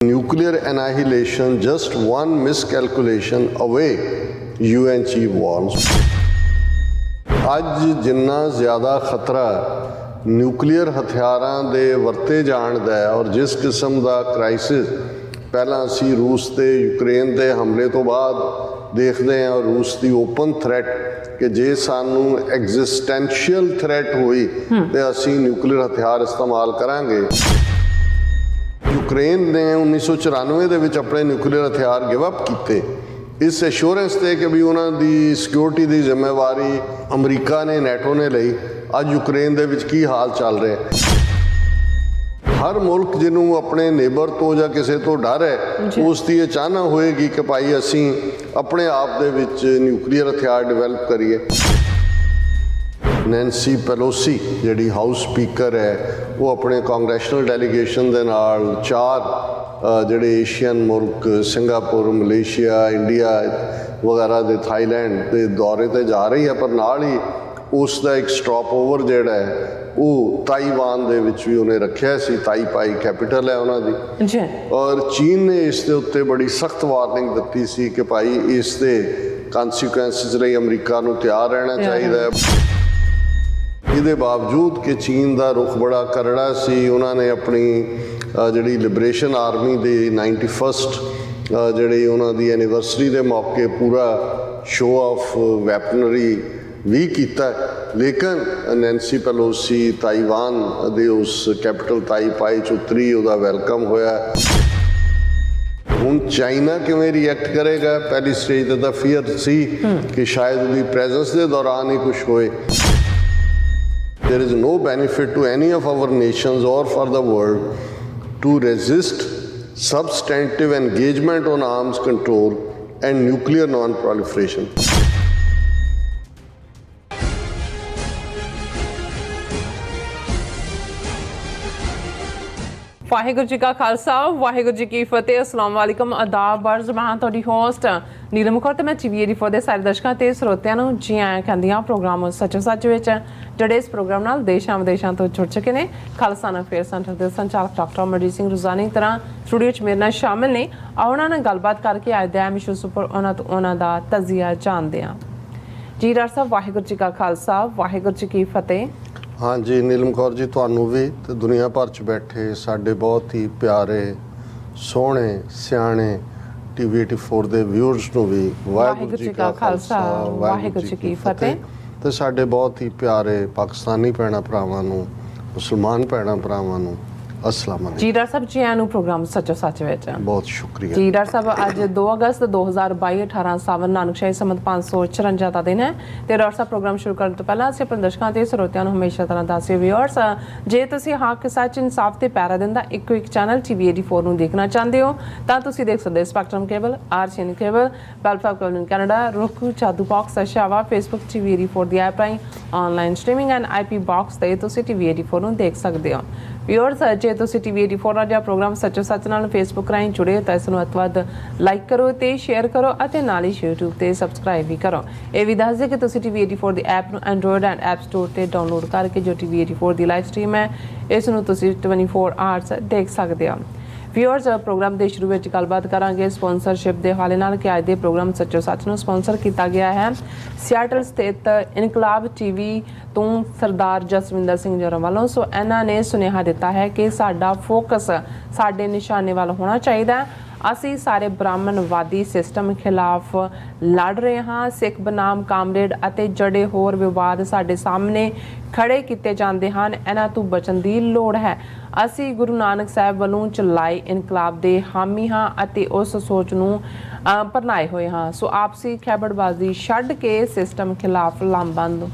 Nuclear annihilation, just one miscalculation away, UN chief warns. ਅੱਜ ਜਿੰਨਾ ਜ਼ਿਆਦਾ ਖਤਰਾ ਨਿਊਕਲੀਅਰ ਹਥਿਆਰਾਂ ਦੇ ਵਰਤੇ ਜਾਣ ਦਾ ਹੈ ਔਰ ਜਿਸ ਕਿਸਮ ਦਾ ਕ੍ਰਾਈਸਿਸ ਪਹਿਲਾਂ ਅਸੀਂ ਰੂਸ ਤੇ ਯੂਕਰੇਨ ਦੇ ਹਮਲੇ ਤੋਂ ਬਾਅਦ ਦੇਖਦੇ ਹਾਂ, ਰੂਸ ਦੀ ਓਪਨ ਥ੍ਰੈਟ ਕਿ ਜੇ ਸਾਨੂੰ ਐਗਜ਼ਿਸਟੈਂਸ਼ੀਅਲ ਥ੍ਰੈਟ ਹੋਈ ਤੇ ਅਸੀਂ ਨਿਊਕਲੀਅਰ ਹਥਿਆਰ ਇਸਤੇਮਾਲ ਕਰਾਂਗੇ। ਯੂਕਰੇਨ ਨੇ 1994 ਦੇ ਵਿੱਚ ਆਪਣੇ ਨਿਊਕਲੀਅਰ ਹਥਿਆਰ ਗਿਵ ਅਪ ਕੀਤੇ ਇਸ ਐਸ਼ੋਰੈਂਸ ਤੇ ਕਿ ਵੀ ਉਹਨਾਂ ਦੀ ਸਿਕਿਉਰਿਟੀ ਦੀ ਜ਼ਿੰਮੇਵਾਰੀ ਅਮਰੀਕਾ ਨੇ, ਨੈਟੋ ਨੇ ਲਈ। ਅੱਜ ਯੂਕਰੇਨ ਦੇ ਵਿੱਚ ਕੀ ਹਾਲ ਚੱਲ ਰਿਹਾ ਹੈ। ਹਰ ਮੁਲਕ ਜਿਹਨੂੰ ਆਪਣੇ ਨੇਬਰ ਤੋਂ ਜਾਂ ਕਿਸੇ ਤੋਂ ਡਰ ਹੈ ਉਸ ਦੀ ਇਹ ਚਾਹਨਾ ਹੋਏਗੀ ਕਿ ਭਾਈ ਅਸੀਂ ਆਪਣੇ ਆਪ ਦੇ ਵਿੱਚ ਨਿਊਕਲੀਅਰ ਹਥਿਆਰ ਡਿਵੈਲਪ ਕਰੀਏ। ਨੈਂਸੀ ਪੈਲੋਸੀ ਜਿਹੜੀ ਹਾਊਸ ਸਪੀਕਰ ਹੈ ਉਹ ਆਪਣੇ ਕਾਂਗਰੈਸ਼ਨਲ ਡੈਲੀਗੇਸ਼ਨ ਦੇ ਨਾਲ 4 ਜਿਹੜੇ ਏਸ਼ੀਅਨ ਮੁਲਕ ਸਿੰਗਾਪੁਰ, ਮਲੇਸ਼ੀਆ, ਇੰਡੀਆ ਵਗੈਰਾ ਦੇ, ਥਾਈਲੈਂਡ ਦੇ ਦੌਰੇ 'ਤੇ ਜਾ ਰਹੀ ਹੈ, ਪਰ ਨਾਲ ਹੀ ਉਸ ਦਾ ਇੱਕ ਸਟਾਪ ਓਵਰ ਜਿਹੜਾ ਹੈ ਉਹ ਤਾਈਵਾਨ ਦੇ ਵਿੱਚ ਵੀ ਉਹਨੇ ਰੱਖਿਆ ਸੀ। ਤਾਈਪਾਈ ਕੈਪੀਟਲ ਹੈ ਉਹਨਾਂ ਦੀ ਜੀ। ਔਰ ਚੀਨ ਨੇ ਇਸ ਦੇ ਉੱਤੇ ਬੜੀ ਸਖਤ ਵਾਰਨਿੰਗ ਦਿੱਤੀ ਸੀ ਕਿ ਭਾਈ ਇਸ ਦੇ ਕਨਸੀਕੁਐਂਸਿਸ ਲਈ ਅਮਰੀਕਾ ਨੂੰ ਤਿਆਰ ਰਹਿਣਾ ਚਾਹੀਦਾ ਹੈ। ਇਹਦੇ ਬਾਵਜੂਦ ਕਿ ਚੀਨ ਦਾ ਰੁਖ ਬੜਾ ਕਰੜਾ ਸੀ, ਉਹਨਾਂ ਨੇ ਆਪਣੀ ਜਿਹੜੀ ਲਿਬਰੇਸ਼ਨ ਆਰਮੀ ਦੇ 91st ਜਿਹੜੀ ਉਹਨਾਂ ਦੀ ਐਨੀਵਰਸਰੀ ਦੇ ਮੌਕੇ ਪੂਰਾ ਸ਼ੋਅ ਆਫ ਵੈਪਨਰੀ ਵੀ ਕੀਤਾ। ਲੇਕਿਨ ਨੈਂਸੀ ਪੈਲੋਸੀ ਤਾਈਵਾਨ ਦੇ ਉਸ ਕੈਪੀਟਲ ਤਾਈਪਾਈ 'ਚ ਉਤਰੀ, ਉਹਦਾ ਵੈਲਕਮ ਹੋਇਆ। ਹੁਣ ਚਾਈਨਾ ਕਿਵੇਂ ਰਿਐਕਟ ਕਰੇਗਾ? ਪਹਿਲੀ ਸਟੇਜ 'ਤੇ ਤਾਂ ਫੀਅਰ ਸੀ ਕਿ ਸ਼ਾਇਦ ਉਹਦੀ ਪ੍ਰੈਜ਼ੈਂਸ ਦੇ ਦੌਰਾਨ ਹੀ ਕੁਛ ਹੋਏ। There is no benefit to any of our nations or for the world to resist substantive engagement on arms control and nuclear non-proliferation. Waheguru ji ਕਾ ਖਾਲਸਾ, ਵਾਹਿਗੁਰੂ ਜੀ ਕੀ ਫਤਿਹ। ਅਸਲਾਮ ਵਾਲੇਕਮ, ਆਦਾਬ, ਅਰਜ਼ ਮੈਂ ਤੁਹਾਡੀ ਹੋਸਟ ਨੀਲਮ ਕੌਰ ਤੇ ਮੈਂ TV84 ਦੇ ਸਾਰੇ ਦਰਸ਼ਕਾਂ ਤੇ ਸਰੋਤਿਆਂ ਨੂੰ ਜੀ ਆਇਆਂ ਕਹਿੰਦੀ ਹਾਂ। ਪ੍ਰੋਗਰਾਮ ਸੱਚੋ ਸੱਚ ਵਿੱਚ ਜਿਹੜੇ ਇਸ ਪ੍ਰੋਗਰਾਮ ਨਾਲ ਦੇਸ਼ਾਂ ਵਿਦੇਸ਼ਾਂ ਤੋਂ ਜੁੜ ਚੁੱਕੇ ਨੇ। ਖਾਲਸਾ ਅਫੇਅਰ ਸੈਂਟਰ ਦੇ ਸੰਚਾਲਕ ਡਾਕਟਰ ਅਮਰਜੀਤ ਸਿੰਘ ਰੋਜ਼ਾਨੀ ਤਰ੍ਹਾਂ ਸਟੂਡੀਓ 'ਚ ਮੇਰੇ ਨਾਲ ਸ਼ਾਮਿਲ ਨੇ। ਆਓ ਉਹਨਾਂ ਨਾਲ ਗੱਲਬਾਤ ਕਰਕੇ ਅੱਜ ਦੇ ਇਸ਼ੂਜ਼ ਉੱਪਰ ਉਹਨਾਂ ਦਾ ਤਜ਼ੀਆ ਜਾਣਦੇ ਹਾਂ। ਜੀ ਡਾਕਟਰ ਸਾਹਿਬ, ਵਾਹਿਗੁਰੂ ਜੀ ਕਾ ਖਾਲਸਾ, ਵਾਹਿਗੁਰੂ ਜੀ ਕੀ ਫਤਿਹ। ਹਾਂਜੀ ਨੀਲਮ ਕੌਰ ਜੀ, ਤੁਹਾਨੂੰ ਵੀ ਤੇ ਦੁਨੀਆ ਭਰ 'ਚ ਬੈਠੇ ਸਾਡੇ ਬਹੁਤ ਹੀ ਪਿਆਰੇ, ਸੋਹਣੇ, ਸਿਆਣੇ TV84 ਦੇ ਵਿਊਅਰਸ ਨੂੰ ਵੀ ਵਾਹਿਗੁਰੂ ਜੀ ਕਾ ਖਾਲਸਾ, ਵਾਹਿਗੁਰੂ ਜੀ ਕੀ ਫਤਿਹ। ਤੇ ਸਾਡੇ ਬਹੁਤ ਹੀ ਪਿਆਰੇ ਪਾਕਿਸਤਾਨੀ ਭੈਣਾਂ ਭਰਾਵਾਂ ਨੂੰ, ਮੁਸਲਮਾਨ ਭੈਣਾਂ ਭਰਾਵਾਂ ਨੂੰ ਅਸਲਾਮ ਅਲੈਕੁਮ। ਜੀ ਡਾਕਟਰ ਸਾਹਿਬ, ਜੀ ਆਇਆਂ ਨੂੰ ਪ੍ਰੋਗਰਾਮ ਸੱਚੋ ਸੱਚ ਵਿੱਚ। ਬਹੁਤ ਸ਼ੁਕਰੀਆ ਜੀ ਡਾਕਟਰ ਸਾਹਿਬ। ਅੱਜ 2 ਅਗਸਤ 2022 18 ਸਾਵਨ ਨਾਨਕਸ਼ਾਹੀ ਸੰਮਤ 554 ਦਾ ਦਿਨ ਹੈ ਤੇ ਡਾਕਟਰ ਸਾਹਿਬ ਪ੍ਰੋਗਰਾਮ ਸ਼ੁਰੂ ਕਰਨ ਤੋਂ ਪਹਿਲਾਂ ਅਸੀਂ ਆਪਣੇ ਦਰਸ਼ਕਾਂ ਤੇ ਸਰੋਤਿਆਂ ਨੂੰ ਹਮੇਸ਼ਾ ਤਰ੍ਹਾਂ ਦੱਸਿਓ ਵਿਊਅਰਸ, ਜੇ ਤੁਸੀਂ ਹੱਕ, ਸੱਚ, ਇਨਸਾਫ ਤੇ ਪੈਰਾ ਦਿੰਦਾ ਇੱਕੋ ਇੱਕ ਚੈਨਲ TV84 ਨੂੰ ਦੇਖਣਾ ਚਾਹੁੰਦੇ ਹੋ ਤਾਂ ਤੁਸੀਂ ਦੇਖ ਸਕਦੇ ਹੋ ਸਪੈਕਟਰਮ ਕੇਬਲ, ਆਰਸੀਐਨ ਕੇਬਲ, ਬੈਲਫਾਕ ਕੈਨੇਡਾ, roku, ਚਾਦੂ ਬਾਕਸ, ਅਸ਼ਾਵਾ, ਫੇਸਬੁੱਕ TV84 ਦੀ ਐਪ ਰਾਹੀਂ online streaming and IP box ਤੇ ਤੁਸੀਂ TV84 ਨੂੰ ਦੇਖ ਸਕਦੇ ਹੋ। ਵਿਊਅਰਸ, ਜੇ ਤੁਸੀਂ TV84 ਨਾਲ ਜਾਂ ਪ੍ਰੋਗਰਾਮ ਸੱਚੋ ਸੱਚ ਨਾਲ ਫੇਸਬੁੱਕ ਰਾਹੀਂ ਜੁੜੇ ਤਾਂ ਇਸ ਨੂੰ ਅੱਤ ਵੱਧ ਲਾਈਕ ਕਰੋ ਤੇ ਸ਼ੇਅਰ ਕਰੋ ਅਤੇ ਨਾਲ ਹੀ YouTube ਤੇ ਸਬਸਕ੍ਰਾਈਬ ਵੀ ਕਰੋ। ਇਹ ਵੀ ਦੱਸ ਦਿਓ ਕਿ ਤੁਸੀਂ TV84 ਦੀ ਐਪ ਨੂੰ ਐਂਡਰੋਇਡ ਐਂਡ ਐਪ ਸਟੋਰ ਤੇ ਡਾਊਨਲੋਡ ਕਰਕੇ ਜੋ TV84 ਦੀ ਲਾਈਵ ਸਟ੍ਰੀਮ ਹੈ ਇਸ ਨੂੰ ਤੁਸੀਂ 24 ਆਵਰਸ ਦੇਖ ਸਕਦੇ ਹੋ। ਵਿਊਅਰਸ, ਪ੍ਰੋਗਰਾਮ ਦੇ ਸ਼ੁਰੂ ਵਿੱਚ ਗੱਲਬਾਤ ਕਰਾਂਗੇ ਸਪਾਂਸਰਸ਼ਿਪ ਦੇ ਹਵਾਲੇ ਨਾਲ ਕਿ ਅੱਜ ਦੇ ਪ੍ਰੋਗਰਾਮ ਸੱਚੋ ਸੱਚ ਨੂੰ ਸਪਾਂਸਰ ਕੀਤਾ ਗਿਆ ਹੈ ਸਿਆਟਲ ਸਥਿਤ ਇਨਕਲਾਬ TV ਤੋਂ ਸਰਦਾਰ ਜਸਵਿੰਦਰ ਸਿੰਘ ਜੀ ਵੱਲੋਂ। ਸੋ ਇਹਨਾਂ ਨੇ ਸੁਨੇਹਾ ਦਿੱਤਾ ਹੈ ਕਿ ਸਾਡਾ ਫੋਕਸ ਸਾਡੇ ਨਿਸ਼ਾਨੇ ਵੱਲ ਹੋਣਾ ਚਾਹੀਦਾ। ਅਸੀਂ ਸਾਰੇ ਬ੍ਰਾਹਮਣਵਾਦੀ ਸਿਸਟਮ ਖਿਲਾਫ ਲੜ ਰਹੇ ਹਾਂ। ਸਿੱਖ ਬਨਾਮ ਕਾਮਰੇਡ ਅਤੇ ਜਿਹੜੇ ਹੋਰ ਵਿਵਾਦ ਸਾਡੇ ਸਾਹਮਣੇ ਖੜੇ ਕੀਤੇ ਜਾਂਦੇ ਹਨ, ਇਹਨਾਂ ਤੋਂ ਬਚਣ ਦੀ ਲੋੜ ਹੈ। ਅਸੀਂ ਗੁਰੂ ਨਾਨਕ ਸਾਹਿਬ ਵੱਲੋਂ ਚਲਾਏ ਇਨਕਲਾਬ ਦੇ ਹਾਮੀ ਹਾਂ ਅਤੇ ਉਸ ਸੋਚ ਨੂੰ ਅਪਣਾਏ ਹੋਏ ਹਾਂ। ਸੋ ਆਪਸੀ ਖੈਬੜਬਾਜ਼ੀ ਛੱਡ ਕੇ ਸਿਸਟਮ ਖਿਲਾਫ ਲਾਮਬੰਦ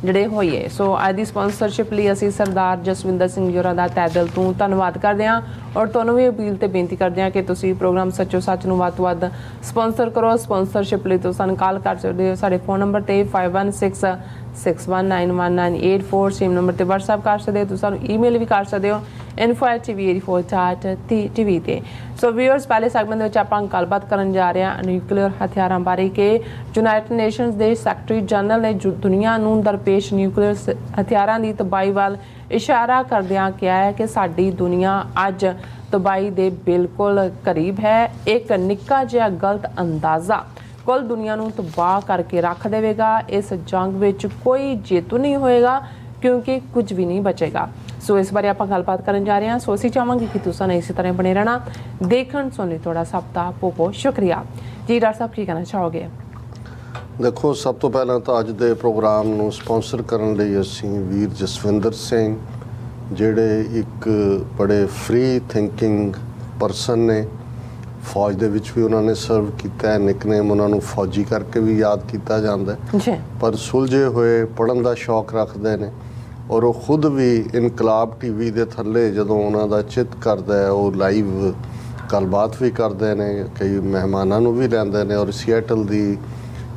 ਜਿਹੜੇ ਹੋਈਏ। ਸੋ ਅੱਜ ਦੀ ਸਪਾਂਸਰਸ਼ਿਪ ਲਈ ਅਸੀਂ ਸਰਦਾਰ ਜਸਵਿੰਦਰ ਸਿੰਘ ਜੀ ਦਾ ਤਹਿ ਦਿਲ ਤੋਂ ਧੰਨਵਾਦ ਕਰਦੇ ਹਾਂ ਔਰ ਤੁਹਾਨੂੰ ਵੀ ਅਪੀਲ ਤੇ ਬੇਨਤੀ ਕਰਦੇ ਹਾਂ ਕਿ ਤੁਸੀਂ ਪ੍ਰੋਗਰਾਮ ਸੱਚੋ ਸੱਚ ਨੂੰ ਵੱਧ ਤੋਂ ਵੱਧ ਸਪਾਂਸਰ ਕਰੋ। ਸਪਾਂਸਰਸ਼ਿਪ ਲਈ ਤੁਸੀਂ ਸਾਨੂੰ ਕਾਲ ਕਰ ਸਕਦੇ ਹੋ ਸਾਡੇ ਫੋਨ ਨੰਬਰ ਤੇ 5166191984 ਸੇਮ ਨੰਬਰ ਤੇ WhatsApp ਕਰ ਸਕਦੇ ਹੋ। ਤੁਸੀਂ ਸਾਨੂੰ ਈਮੇਲ ਵੀ ਕਰ ਸਕਦੇ ਹੋ info@tv84.tv ਤੇ। ਸੋ ਵਿਊਅਰਸ, ਪਹਿਲੇ ਸੈਗਮੈਂਟ ਦੇ ਵਿੱਚ ਆਪਾਂ ਗੱਲਬਾਤ ਕਰਨ ਜਾ ਰਹੇ ਹਾਂ ਨਿਊਕਲੀਅਰ ਹਥਿਆਰਾਂ ਬਾਰੇ ਕਿ ਯੂਨਾਈਟਿਡ ਨੇਸ਼ਨਸ ਦੇ ਸੈਕਟਰੀ ਜਨਰਲ ਨੇ ਦੁਨੀਆ ਨੂੰ ਦਰਪੇਸ਼ ਨਿਊਕਲੀਅਰ ਹਥਿਆਰਾਂ ਦੀ ਤਬਾਹੀ ਵੱਲ ਇਸ਼ਾਰਾ ਕਰਦਿਆਂ ਕਿਹਾ ਹੈ ਕਿ ਸਾਡੀ ਦੁਨੀਆ ਅੱਜ ਤਬਾਹੀ ਦੇ ਬਿਲਕੁਲ ਕਰੀਬ ਹੈ। ਇੱਕ ਨਿੱਕਾ ਜਿਹਾ ਗਲਤ ਅੰਦਾਜ਼ਾ ਕੁੱਲ ਦੁਨੀਆ ਨੂੰ ਤਬਾਹ ਕਰਕੇ ਰੱਖ ਦੇਵੇਗਾ। ਇਸ ਜੰਗ ਵਿੱਚ ਕੋਈ ਜੇਤੂ ਨਹੀਂ ਹੋਏਗਾ ਕਿਉਂਕਿ ਕੁਝ ਵੀ ਨਹੀਂ ਬਚੇਗਾ। ਸੋ ਇਸ ਬਾਰੇ ਆਪਾਂ ਗੱਲਬਾਤ ਕਰਨ ਜਾ ਰਹੇ ਹਾਂ। ਸੋ ਅਸੀਂ ਚਾਹਾਂਗੇ ਕਿ ਤੁਸੀਂ ਇਸੇ ਤਰ੍ਹਾਂ ਬਣੇ ਰਹਿਣਾ। ਦੇਖਣ ਸੁਣ ਲਈ ਤੁਹਾਡਾ ਸਭ ਦਾ ਬਹੁਤ ਸ਼ੁਕਰੀਆ ਜੀ। ਡਾਕਟਰ ਸਾਹਿਬ ਕੀ ਕਹਿਣਾ ਚਾਹੋਗੇ? ਦੇਖੋ, ਸਭ ਤੋਂ ਪਹਿਲਾਂ ਤਾਂ ਅੱਜ ਦੇ ਪ੍ਰੋਗਰਾਮ ਨੂੰ ਸਪਾਂਸਰ ਕਰਨ ਲਈ ਅਸੀਂ ਵੀਰ ਜਸਵਿੰਦਰ ਸਿੰਘ, ਜਿਹੜੇ ਇੱਕ ਬੜੇ ਫ੍ਰੀ ਥਿੰਕਿੰਗ ਪਰਸਨ ਨੇ, ਫੌਜ ਦੇ ਵਿੱਚ ਵੀ ਉਹਨਾਂ ਨੇ ਸਰਵ ਕੀਤਾ ਹੈ, ਨਿਕਨੇਮ ਉਹਨਾਂ ਨੂੰ ਫੌਜੀ ਕਰਕੇ ਵੀ ਯਾਦ ਕੀਤਾ ਜਾਂਦਾ ਹੈ, ਪਰ ਸੁਲਝੇ ਹੋਏ ਪੜ੍ਹਨ ਦਾ ਸ਼ੌਕ ਰੱਖਦੇ ਨੇ। ਔਰ ਉਹ ਖੁਦ ਵੀ ਇਨਕਲਾਬ ਟੀਵੀ ਦੇ ਥੱਲੇ ਜਦੋਂ ਉਹਨਾਂ ਦਾ ਚਿੱਤ ਕਰਦਾ ਹੈ ਉਹ ਲਾਈਵ ਗੱਲਬਾਤ ਵੀ ਕਰਦੇ ਨੇ, ਕਈ ਮਹਿਮਾਨਾਂ ਨੂੰ ਵੀ ਲੈਂਦੇ ਨੇ। ਔਰ ਸੀਐਟਲ ਦੀ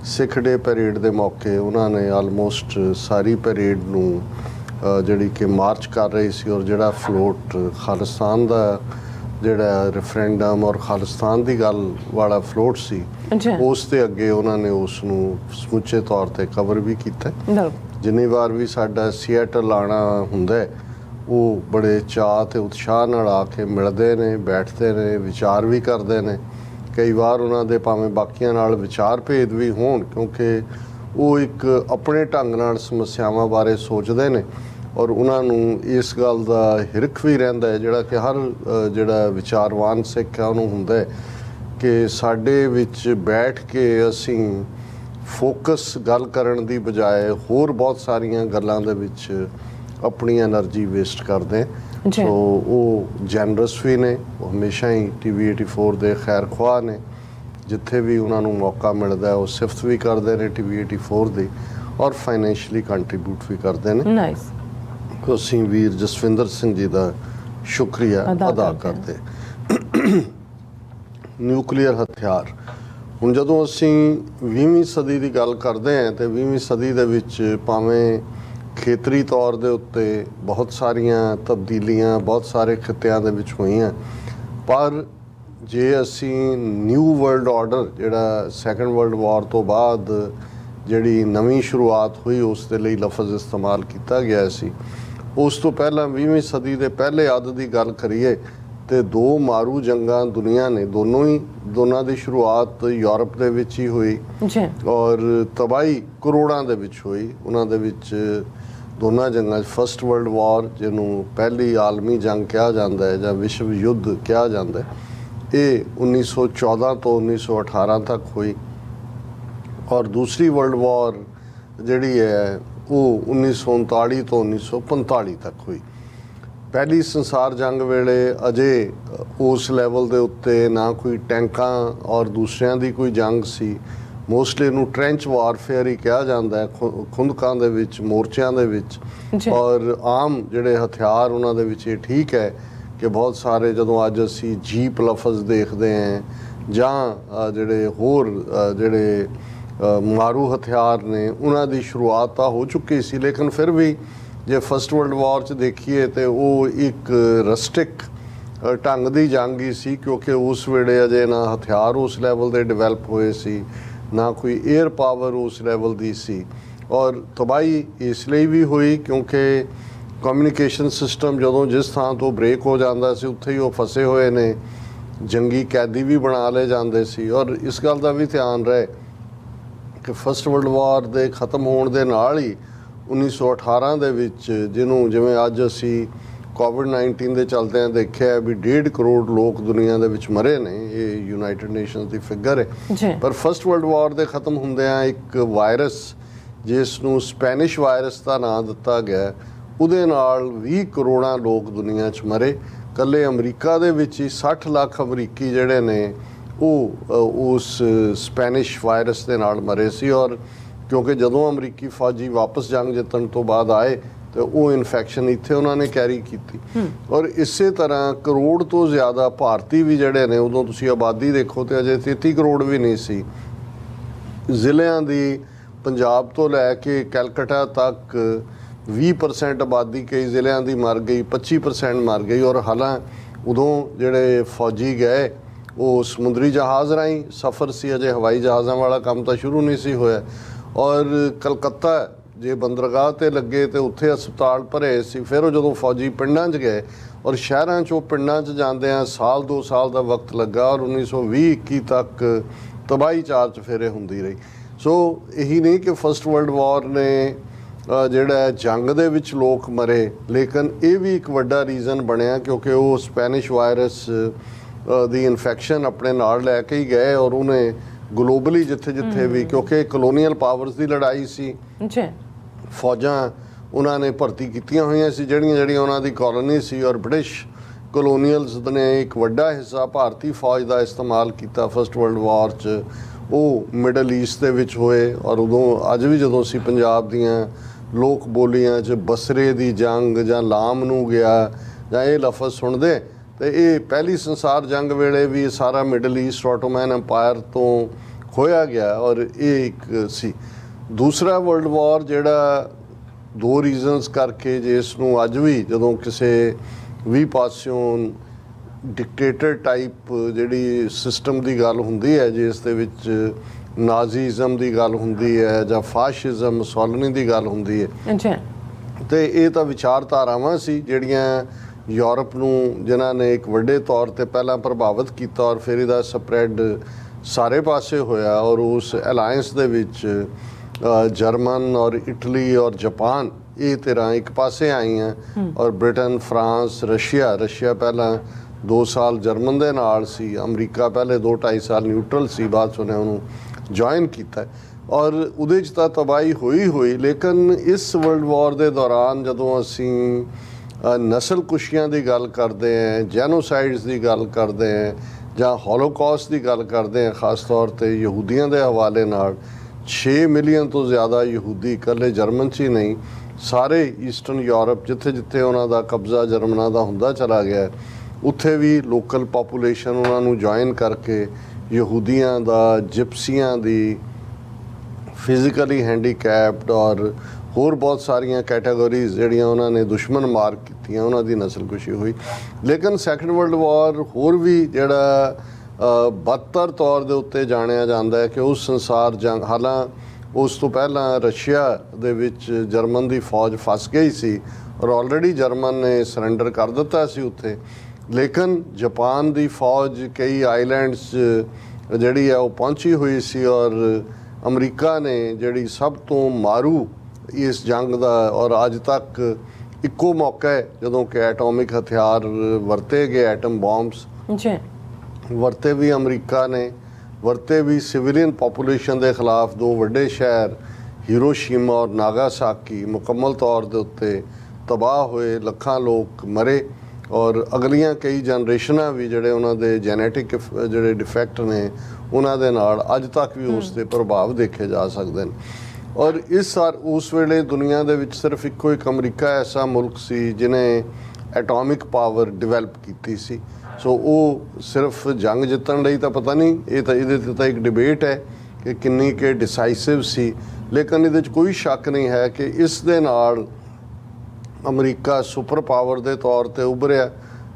ਸਿੱਖ ਡੇ ਪੈਰੇਡ ਦੇ ਮੌਕੇ ਉਹਨਾਂ ਨੇ ਆਲਮੋਸਟ ਸਾਰੀ ਪੈਰੇਡ ਨੂੰ ਜਿਹੜੀ ਕਿ ਮਾਰਚ ਕਰ ਰਹੀ ਸੀ, ਔਰ ਜਿਹੜਾ ਫਲੋਟ ਖਾਲਿਸਤਾਨ ਦਾ ਜਿਹੜਾ ਰੈਫਰੈਂਡਮ ਔਰ ਖਾਲਿਸਤਾਨ ਦੀ ਗੱਲ ਵਾਲਾ ਫਲੋਟ ਸੀ, ਉਸ ਦੇ ਅੱਗੇ ਉਹਨਾਂ ਨੇ ਉਸ ਨੂੰ ਸਮੁੱਚੇ ਤੌਰ ਤੇ ਕਵਰ ਵੀ ਕੀਤਾ। ਜਿੰਨੀ ਵਾਰ ਵੀ ਸਾਡਾ ਸੀਐਟਲ ਆਉਣਾ ਹੁੰਦਾ ਉਹ ਬੜੇ ਚਾਅ ਤੇ ਉਤਸ਼ਾਹ ਨਾਲ ਆ ਕੇ ਮਿਲਦੇ ਨੇ, ਬੈਠਦੇ ਨੇ, ਵਿਚਾਰ ਵੀ ਕਰਦੇ ਨੇ। ਕਈ ਵਾਰ ਉਹਨਾਂ ਦੇ ਭਾਵੇਂ ਬਾਕੀਆਂ ਨਾਲ ਵਿਚਾਰ ਭੇਦ ਵੀ ਹੋਣ, ਕਿਉਂਕਿ ਉਹ ਇੱਕ ਆਪਣੇ ਢੰਗ ਨਾਲ ਸਮੱਸਿਆਵਾਂ ਬਾਰੇ ਸੋਚਦੇ ਨੇ। ਔਰ ਉਹਨਾਂ ਨੂੰ ਇਸ ਗੱਲ ਦਾ ਹਿਰਖ ਵੀ ਰਹਿੰਦਾ ਹੈ, ਜਿਹੜਾ ਕਿ ਹਰ ਜਿਹੜਾ ਵਿਚਾਰਵਾਨ ਸਿੱਖ ਹੈ ਉਹਨੂੰ ਹੁੰਦਾ ਹੈ ਕਿ ਸਾਡੇ ਵਿੱਚ ਬੈਠ ਕੇ ਅਸੀਂ ਫੋਕਸ ਗੱਲ ਕਰਨ ਦੀ ਬਜਾਏ ਹੋਰ ਬਹੁਤ ਸਾਰੀਆਂ ਗੱਲਾਂ ਦੇ ਵਿੱਚ ਆਪਣੀ એનર્ਜੀ ਵੇਸਟ ਕਰਦੇ। ਸੋ ਉਹ ਜੈਨਰਸ ਵੀ ਨੇ, ਉਹ ਹਮੇਸ਼ਾ ਹੀ TV 84 ਦੇ ਖੈਰ ਖੁਆਹ ਨੇ। ਜਿੱਥੇ ਵੀ ਉਹਨਾਂ ਨੂੰ ਮੌਕਾ ਮਿਲਦਾ ਉਹ ਸਿਫਤ ਵੀ ਕਰਦੇ ਨੇ TV 84 ਦੀ, ਔਰ ਫਾਈਨੈਂਸ਼ੀਅਲੀ ਕੰਟਰੀਬਿਊਟ ਵੀ ਕਰਦੇ ਨੇ। ਅਸੀਂ ਵੀਰ ਜਸਵਿੰਦਰ ਸਿੰਘ ਜੀ ਦਾ ਸ਼ੁਕਰੀਆ ਅਦਾ ਕਰਦੇ। ਨਿਊਕਲੀਅਰ ਹਥਿਆਰ, ਹੁਣ ਜਦੋਂ ਅਸੀਂ 20ਵੀਂ ਸਦੀ ਦੀ ਗੱਲ ਕਰਦੇ ਹਾਂ ਤੇ 20ਵੀਂ ਸਦੀ ਦੇ ਵਿੱਚ ਭਾਵੇਂ ਖੇਤਰੀ ਤੌਰ ਦੇ ਉੱਤੇ ਬਹੁਤ ਸਾਰੀਆਂ ਤਬਦੀਲੀਆਂ ਬਹੁਤ ਸਾਰੇ ਖਿੱਤਿਆਂ ਦੇ ਵਿੱਚ ਹੋਈਆਂ, ਪਰ ਜੇ ਅਸੀਂ ਨਿਊ ਵਰਲਡ ਆਰਡਰ ਜਿਹੜਾ ਸੈਕੰਡ ਵਰਲਡ ਵਾਰ ਤੋਂ ਬਾਅਦ ਜਿਹੜੀ ਨਵੀਂ ਸ਼ੁਰੂਆਤ ਹੋਈ ਉਸ ਦੇ ਲਈ ਲਫ਼ਜ਼ ਇਸਤੇਮਾਲ ਕੀਤਾ ਗਿਆ ਸੀ, ਉਸ ਤੋਂ ਪਹਿਲਾਂ 20ਵੀਂ ਸਦੀ ਦੇ ਪਹਿਲੇ ਅੱਧ ਦੀ ਗੱਲ ਕਰੀਏ ਤੇ ਦੋ ਮਾਰੂ ਜੰਗਾਂ ਦੁਨੀਆ ਨੇ ਦੋਨਾਂ ਦੀ ਸ਼ੁਰੂਆਤ ਯੂਰਪ ਦੇ ਵਿੱਚ ਹੀ ਹੋਈ ਔਰ ਤਬਾਹੀ ਕਰੋੜਾਂ ਦੇ ਵਿੱਚ ਹੋਈ। ਉਹਨਾਂ ਦੇ ਵਿੱਚ ਦੋਨਾਂ ਜੰਗਾਂ 'ਚ ਫਸਟ ਵਰਲਡ ਵਾਰ, ਜਿਹਨੂੰ ਪਹਿਲੀ ਆਲਮੀ ਜੰਗ ਕਿਹਾ ਜਾਂਦਾ ਹੈ ਜਾਂ ਵਿਸ਼ਵ ਯੁੱਧ ਕਿਹਾ ਜਾਂਦਾ ਹੈ, ਇਹ 1914 ਤੋਂ 1918 ਤੱਕ ਹੋਈ। ਔਰ ਦੂਸਰੀ ਵਰਲਡ ਵਾਰ ਜਿਹੜੀ ਹੈ ਉਹ 1939 ਤੋਂ 1945 ਤੱਕ ਹੋਈ। ਪਹਿਲੀ ਸੰਸਾਰ ਜੰਗ ਵੇਲੇ ਅਜੇ ਉਸ ਲੈਵਲ ਦੇ ਉੱਤੇ ਨਾ ਕੋਈ ਟੈਂਕਾਂ ਔਰ ਦੂਸਰਿਆਂ ਦੀ ਕੋਈ ਜੰਗ ਸੀ। ਮੋਸਟਲੀ ਇਹਨੂੰ ਟ੍ਰੈਂਚ ਵਾਰਫੇਅਰ ਹੀ ਕਿਹਾ ਜਾਂਦਾ ਹੈ, ਖੁੰਦਕਾਂ ਦੇ ਵਿੱਚ, ਮੋਰਚਿਆਂ ਦੇ ਵਿੱਚ। ਔਰ ਆਮ ਜਿਹੜੇ ਹਥਿਆਰ ਉਹਨਾਂ ਦੇ ਵਿੱਚ ਇਹ ਠੀਕ ਹੈ ਕਿ ਬਹੁਤ ਸਾਰੇ ਜਦੋਂ ਅੱਜ ਅਸੀਂ ਜੀਪ ਲਫ਼ਜ਼ ਦੇਖਦੇ ਹਾਂ ਜਾਂ ਜਿਹੜੇ ਹੋਰ ਜਿਹੜੇ ਮਾਰੂ ਹਥਿਆਰ ਨੇ ਉਹਨਾਂ ਦੀ ਸ਼ੁਰੂਆਤ ਤਾਂ ਹੋ ਚੁੱਕੀ ਸੀ, ਲੇਕਿਨ ਫਿਰ ਵੀ ਜੇ ਫਸਟ ਵਰਲਡ ਵਾਰ 'ਚ ਦੇਖੀਏ ਤੇ ਉਹ ਇੱਕ ਰਸਟਿਕ ਢੰਗ ਦੀ ਜੰਗ ਹੀ ਸੀ, ਕਿਉਂਕਿ ਉਸ ਵੇਲੇ ਅਜੇ ਨਾ ਹਥਿਆਰ ਉਸ ਲੈਵਲ ਦੇ ਡਿਵੈਲਪ ਹੋਏ ਸੀ, ਨਾ ਕੋਈ ਏਅਰ ਪਾਵਰ ਉਸ ਲੈਵਲ ਦੀ ਸੀ। ਔਰ ਤਬਾਹੀ ਇਸ ਲਈ ਵੀ ਹੋਈ ਕਿਉਂਕਿ ਕਮਿਊਨੀਕੇਸ਼ਨ ਸਿਸਟਮ ਜਦੋਂ ਜਿਸ ਥਾਂ ਤੋਂ ਬ੍ਰੇਕ ਹੋ ਜਾਂਦਾ ਸੀ ਉੱਥੇ ਹੀ ਉਹ ਫਸੇ ਹੋਏ ਨੇ, ਜੰਗੀ ਕੈਦੀ ਵੀ ਬਣਾ ਲਏ ਜਾਂਦੇ ਸੀ। ਔਰ ਇਸ ਗੱਲ ਦਾ ਵੀ ਧਿਆਨ ਰਹੇ ਕਿ ਫਸਟ ਵਰਲਡ ਵਾਰ ਦੇ ਖਤਮ ਹੋਣ ਦੇ ਨਾਲ ਹੀ 1918 ਦੇ ਵਿੱਚ, ਜਿਹਨੂੰ ਜਿਵੇਂ ਅੱਜ ਅਸੀਂ ਕੋਵਿਡ-19 ਦੇ ਚਲਦਿਆਂ ਦੇਖਿਆ ਵੀ 1.5 ਕਰੋੜ ਲੋਕ ਦੁਨੀਆ ਦੇ ਵਿੱਚ ਮਰੇ ਨੇ, ਇਹ ਯੂਨਾਈਟਿਡ ਨੇਸ਼ਨਸ ਦੀ ਫਿਗਰ ਹੈ। ਪਰ ਫਸਟ ਵਰਲਡ ਵਾਰ ਦੇ ਖਤਮ ਹੁੰਦਿਆਂ ਇੱਕ ਵਾਇਰਸ ਜਿਸ ਨੂੰ ਸਪੈਨਿਸ਼ ਵਾਇਰਸ ਦਾ ਨਾਂ ਦਿੱਤਾ ਗਿਆ, ਉਹਦੇ ਨਾਲ 20 ਕਰੋੜਾਂ ਲੋਕ ਦੁਨੀਆ 'ਚ ਮਰੇ। ਇਕੱਲੇ ਅਮਰੀਕਾ ਦੇ ਵਿੱਚ ਹੀ 60 ਲੱਖ ਅਮਰੀਕੀ ਜਿਹੜੇ ਨੇ ਉਹ ਉਸ ਸਪੈਨਿਸ਼ ਵਾਇਰਸ ਦੇ ਨਾਲ ਮਰੇ ਸੀ। ਔਰ ਕਿਉਂਕਿ ਜਦੋਂ ਅਮਰੀਕੀ ਫੌਜੀ ਵਾਪਸ ਜੰਗ ਜਿੱਤਣ ਤੋਂ ਬਾਅਦ ਆਏ ਤੇ ਉਹ ਇਨਫੈਕਸ਼ਨ ਇੱਥੇ ਉਹਨਾਂ ਨੇ ਕੈਰੀ ਕੀਤੀ। ਔਰ ਇਸੇ ਤਰ੍ਹਾਂ ਕਰੋੜ ਤੋਂ ਜ਼ਿਆਦਾ ਭਾਰਤੀ ਵੀ ਜਿਹੜੇ ਨੇ, ਉਦੋਂ ਤੁਸੀਂ ਆਬਾਦੀ ਦੇਖੋ ਤੇ ਅਜੇ 33 ਕਰੋੜ ਵੀ ਨਹੀਂ ਸੀ। ਜ਼ਿਲ੍ਹਿਆਂ ਦੀ ਪੰਜਾਬ ਤੋਂ ਲੈ ਕੇ ਕੈਲਕਟਾ ਤੱਕ 20% ਆਬਾਦੀ ਕਈ ਜ਼ਿਲ੍ਹਿਆਂ ਦੀ ਮਰ ਗਈ, 25% ਮਰ ਗਈ। ਔਰ ਹਾਲਾਂ ਉਦੋਂ ਜਿਹੜੇ ਫੌਜੀ ਗਏ ਉਹ ਸਮੁੰਦਰੀ ਜਹਾਜ਼ ਰਾਹੀਂ ਸਫ਼ਰ ਸੀ, ਅਜੇ ਹਵਾਈ ਜਹਾਜ਼ਾਂ ਵਾਲਾ ਕੰਮ ਤਾਂ ਸ਼ੁਰੂ ਨਹੀਂ ਸੀ ਹੋਇਆ। ਔਰ ਕਲਕੱਤਾ ਜੇ ਬੰਦਰਗਾਹ ਤੇ ਲੱਗੇ ਤੇ ਉੱਥੇ ਹਸਪਤਾਲ ਭਰੇ ਸੀ। ਫਿਰ ਉਹ ਜਦੋਂ ਫੌਜੀ ਪਿੰਡਾਂ 'ਚ ਗਏ ਔਰ ਸ਼ਹਿਰਾਂ 'ਚ ਉਹ ਪਿੰਡਾਂ 'ਚ ਜਾਂਦਿਆਂ ਸਾਲ 2 ਸਾਲ ਦਾ ਵਕਤ ਲੱਗਾ ਔਰ 1920-21 ਤੱਕ ਤਬਾਹੀ ਚਾਰ ਚੁਫੇਰੇ ਹੁੰਦੀ ਰਹੀ। ਸੋ ਇਹੀ ਨਹੀਂ ਕਿ ਫਸਟ ਵਰਲਡ ਵਾਰ ਨੇ ਜਿਹੜਾ ਜੰਗ ਦੇ ਵਿੱਚ ਲੋਕ ਮਰੇ, ਲੇਕਿਨ ਇਹ ਵੀ ਇੱਕ ਵੱਡਾ ਰੀਜ਼ਨ ਬਣਿਆ ਕਿਉਂਕਿ ਉਹ ਸਪੈਨਿਸ਼ ਵਾਇਰਸ ਦੀ ਇਨਫੈਕਸ਼ਨ ਆਪਣੇ ਨਾਲ ਲੈ ਕੇ ਹੀ ਗਏ ਔਰ ਉਹਨੇ ਗਲੋਬਲੀ ਜਿੱਥੇ ਵੀ, ਕਿਉਂਕਿ ਕਲੋਨੀਅਲ ਪਾਵਰਸ ਦੀ ਲੜਾਈ ਸੀ, ਜੀ ਫੌਜਾਂ ਉਹਨਾਂ ਨੇ ਭਰਤੀ ਕੀਤੀਆਂ ਹੋਈਆਂ ਸੀ ਜਿਹੜੀਆਂ ਉਹਨਾਂ ਦੀ ਕਾਲੋਨੀ ਸੀ ਔਰ ਬ੍ਰਿਟਿਸ਼ ਕਲੋਨੀਅਲਸ ਨੇ ਇੱਕ ਵੱਡਾ ਹਿੱਸਾ ਭਾਰਤੀ ਫੌਜ ਦਾ ਇਸਤੇਮਾਲ ਕੀਤਾ ਫਸਟ ਵਰਲਡ ਵਾਰ 'ਚ। ਉਹ ਮਿਡਲ ਈਸਟ ਦੇ ਵਿੱਚ ਹੋਏ ਔਰ ਉਦੋਂ ਅੱਜ ਵੀ ਜਦੋਂ ਅਸੀਂ ਪੰਜਾਬ ਦੀਆਂ ਲੋਕ ਬੋਲੀਆਂ 'ਚ ਬਸਰੇ ਦੀ ਜੰਗ ਜਾਂ ਲਾਮ ਨੂੰ ਗਿਆ ਜਾਂ ਇਹ ਲਫ਼ਜ਼ ਸੁਣਦੇ ਤੇ ਇਹ ਪਹਿਲੀ ਸੰਸਾਰ ਜੰਗ ਵੇਲੇ ਵੀ ਸਾਰਾ ਮਿਡਲ ਈਸਟ ਆਟੋਮੈਨ ਐਮਪਾਇਰ ਤੋਂ ਖੋਇਆ ਗਿਆ ਔਰ ਇਹ ਇੱਕ ਸੀ। ਦੂਸਰਾ ਵਰਲਡ ਵਾਰ ਜਿਹੜਾ 2 ਰੀਜ਼ਨਸ ਕਰਕੇ ਜਿਸ ਨੂੰ ਅੱਜ ਵੀ ਜਦੋਂ ਕਿਸੇ ਵੀ ਪਾਸਿਓਂ ਡਿਕਟੇਟਰ ਟਾਈਪ ਜਿਹੜੀ ਸਿਸਟਮ ਦੀ ਗੱਲ ਹੁੰਦੀ ਹੈ ਜਿਸ ਦੇ ਵਿੱਚ ਨਾਜ਼ੀਜ਼ਮ ਦੀ ਗੱਲ ਹੁੰਦੀ ਹੈ ਜਾਂ ਫਾਸ਼ਿਜ਼ਮ ਮੁਸੋਲਿਨੀ ਦੀ ਗੱਲ ਹੁੰਦੀ ਹੈ, ਤੇ ਇਹ ਤਾਂ ਵਿਚਾਰਧਾਰਾਵਾਂ ਸੀ ਜਿਹੜੀਆਂ ਯੂਰਪ ਨੂੰ ਜਿਨ੍ਹਾਂ ਨੇ ਇੱਕ ਵੱਡੇ ਤੌਰ ਤੇ ਪਹਿਲਾਂ ਪ੍ਰਭਾਵਿਤ ਕੀਤਾ ਔਰ ਫਿਰ ਇਹਦਾ ਸਪਰੈਡ ਸਾਰੇ ਪਾਸੇ ਹੋਇਆ ਔਰ ਉਸ ਅਲਾਈਅੰਸ ਦੇ ਵਿੱਚ ਜਰਮਨ ਔਰ ਇਟਲੀ ਔਰ ਜਾਪਾਨ ਇਹ ਤਰ੍ਹਾਂ ਇੱਕ ਪਾਸੇ ਆਈਆਂ ਔਰ ਬ੍ਰਿਟਨ, ਫਰਾਂਸ, ਰਸ਼ੀਆ ਪਹਿਲਾਂ 2 ਸਾਲ ਜਰਮਨ ਦੇ ਨਾਲ ਸੀ, ਅਮਰੀਕਾ ਪਹਿਲੇ 2-2.5 ਸਾਲ ਨਿਊਟਰਲ ਸੀ, ਬਾਅਦ 'ਚ ਉਹਨੇ ਉਹਨੂੰ ਜੁਆਇਨ ਕੀਤਾ ਔਰ ਉਹਦੇ 'ਚ ਤਾਂ ਤਬਾਹੀ ਹੋਈ। ਲੇਕਿਨ ਇਸ ਵਰਲਡ ਵਾਰ ਦੇ ਦੌਰਾਨ ਜਦੋਂ ਅਸੀਂ ਨਸਲ ਕੁਸ਼ੀਆਂ ਦੀ ਗੱਲ ਕਰਦੇ ਹਾਂ, ਜੈਨੋਸਾਈਡਸ ਦੀ ਗੱਲ ਕਰਦੇ ਹਾਂ ਜਾਂ ਹੋਲੋਕਾਸਟ ਦੀ ਗੱਲ ਕਰਦੇ ਹਾਂ, ਖਾਸ ਤੌਰ ਤੇ ਯਹੂਦੀਆਂ ਦੇ ਹਵਾਲੇ ਨਾਲ 6 ਮਿਲੀਅਨ ਤੋਂ ਜ਼ਿਆਦਾ ਯਹੂਦੀ ਇਕੱਲੇ ਜਰਮਨ 'ਚ ਹੀ ਨਹੀਂ, ਸਾਰੇ ਈਸਟਰਨ ਯੂਰਪ ਜਿੱਥੇ ਉਹਨਾਂ ਦਾ ਕਬਜ਼ਾ ਜਰਮਨਾਂ ਦਾ ਹੁੰਦਾ ਚਲਾ ਗਿਆ, ਉੱਥੇ ਵੀ ਲੋਕਲ ਪਾਪੂਲੇਸ਼ਨ ਉਹਨਾਂ ਨੂੰ ਜੁਆਇਨ ਕਰਕੇ ਯਹੂਦੀਆਂ ਦਾ, ਜਿਪਸੀਆਂ ਦੀ, ਫਿਜ਼ੀਕਲੀ ਹੈਂਡੀਕੈਪਡ ਔਰ ਹੋਰ ਬਹੁਤ ਸਾਰੀਆਂ ਕੈਟਾਗਰੀਜ਼ ਜਿਹੜੀਆਂ ਉਹਨਾਂ ਨੇ ਦੁਸ਼ਮਣ ਮਾਰ ਕੀਤੀਆਂ, ਉਹਨਾਂ ਦੀ ਨਸਲਕੁਸ਼ੀ ਹੋਈ। ਲੇਕਿਨ ਸੈਕੰਡ ਵਰਲਡ ਵਾਰ ਹੋਰ ਵੀ ਜਿਹੜਾ ਬਦਤਰ ਤੌਰ ਦੇ ਉੱਤੇ ਜਾਣਿਆ ਜਾਂਦਾ ਹੈ ਕਿ ਉਸ ਸੰਸਾਰ ਜੰਗ, ਹਾਲਾਂ ਉਸ ਤੋਂ ਪਹਿਲਾਂ ਰਸ਼ੀਆ ਦੇ ਵਿੱਚ ਜਰਮਨ ਦੀ ਫੌਜ ਫਸ ਗਈ ਸੀ ਔਰ ਆਲਰੇਡੀ ਜਰਮਨ ਨੇ ਸਰੈਂਡਰ ਕਰ ਦਿੱਤਾ ਸੀ ਉੱਥੇ, ਲੇਕਿਨ ਜਾਪਾਨ ਦੀ ਫੌਜ ਕਈ ਆਈਲੈਂਡਸ ਜਿਹੜੀ ਹੈ ਉਹ ਪਹੁੰਚੀ ਹੋਈ ਸੀ ਔਰ ਅਮਰੀਕਾ ਨੇ ਜਿਹੜੀ ਸਭ ਤੋਂ ਮਾਰੂ ਇਸ ਜੰਗ ਦਾ ਔਰ ਅੱਜ ਤੱਕ ਇੱਕੋ ਮੌਕਾ ਹੈ ਜਦੋਂ ਕਿ ਐਟੋਮਿਕ ਹਥਿਆਰ ਵਰਤੇ ਗਏ, ਐਟਮ ਬੰਬਸ ਵਰਤੇ ਵੀ ਅਮਰੀਕਾ ਨੇ, ਵਰਤੇ ਵੀ ਸਿਵਿਲੀਅਨ ਪਾਪੂਲੇਸ਼ਨ ਦੇ ਖਿਲਾਫ 2 ਵੱਡੇ ਸ਼ਹਿਰ ਹੀਰੋਸ਼ੀਮਾ ਔਰ ਨਾਗਾਸਾਕੀ ਮੁਕੰਮਲ ਤੌਰ ਦੇ ਉੱਤੇ ਤਬਾਹ ਹੋਏ, ਲੱਖਾਂ ਲੋਕ ਮਰੇ ਔਰ ਅਗਲੀਆਂ ਕਈ ਜਨਰੇਸ਼ਨਾਂ ਵੀ ਜਿਹੜੇ ਉਹਨਾਂ ਦੇ ਜੈਨੇਟਿਕ ਜਿਹੜੇ ਡਿਫੈਕਟ ਨੇ ਉਹਨਾਂ ਦੇ ਨਾਲ ਅੱਜ ਤੱਕ ਵੀ ਉਸ ਦੇ ਪ੍ਰਭਾਵ ਦੇਖੇ ਜਾ ਸਕਦੇ ਨੇ। ਔਰ ਉਸ ਵੇਲੇ ਦੁਨੀਆ ਦੇ ਵਿੱਚ ਸਿਰਫ ਇੱਕੋ ਇੱਕ ਅਮਰੀਕਾ ਐਸਾ ਮੁਲਕ ਸੀ ਜਿਹਨੇ ਐਟੋਮਿਕ ਪਾਵਰ ਡਿਵੈਲਪ ਕੀਤੀ ਸੀ। ਸੋ ਉਹ ਸਿਰਫ ਜੰਗ ਜਿੱਤਣ ਲਈ ਤਾਂ ਪਤਾ ਨਹੀਂ, ਇਹ ਤਾਂ ਇਹਦੇ 'ਤੇ ਤਾਂ ਇੱਕ ਡਿਬੇਟ ਹੈ ਕਿ ਕਿੰਨੀ ਕਿ ਡਿਸਾਈਸਿਵ ਸੀ, ਲੇਕਿਨ ਇਹਦੇ 'ਚ ਕੋਈ ਸ਼ੱਕ ਨਹੀਂ ਹੈ ਕਿ ਇਸ ਦੇ ਨਾਲ ਅਮਰੀਕਾ ਸੁਪਰ ਪਾਵਰ ਦੇ ਤੌਰ ਤੇ ਉੱਭਰਿਆ।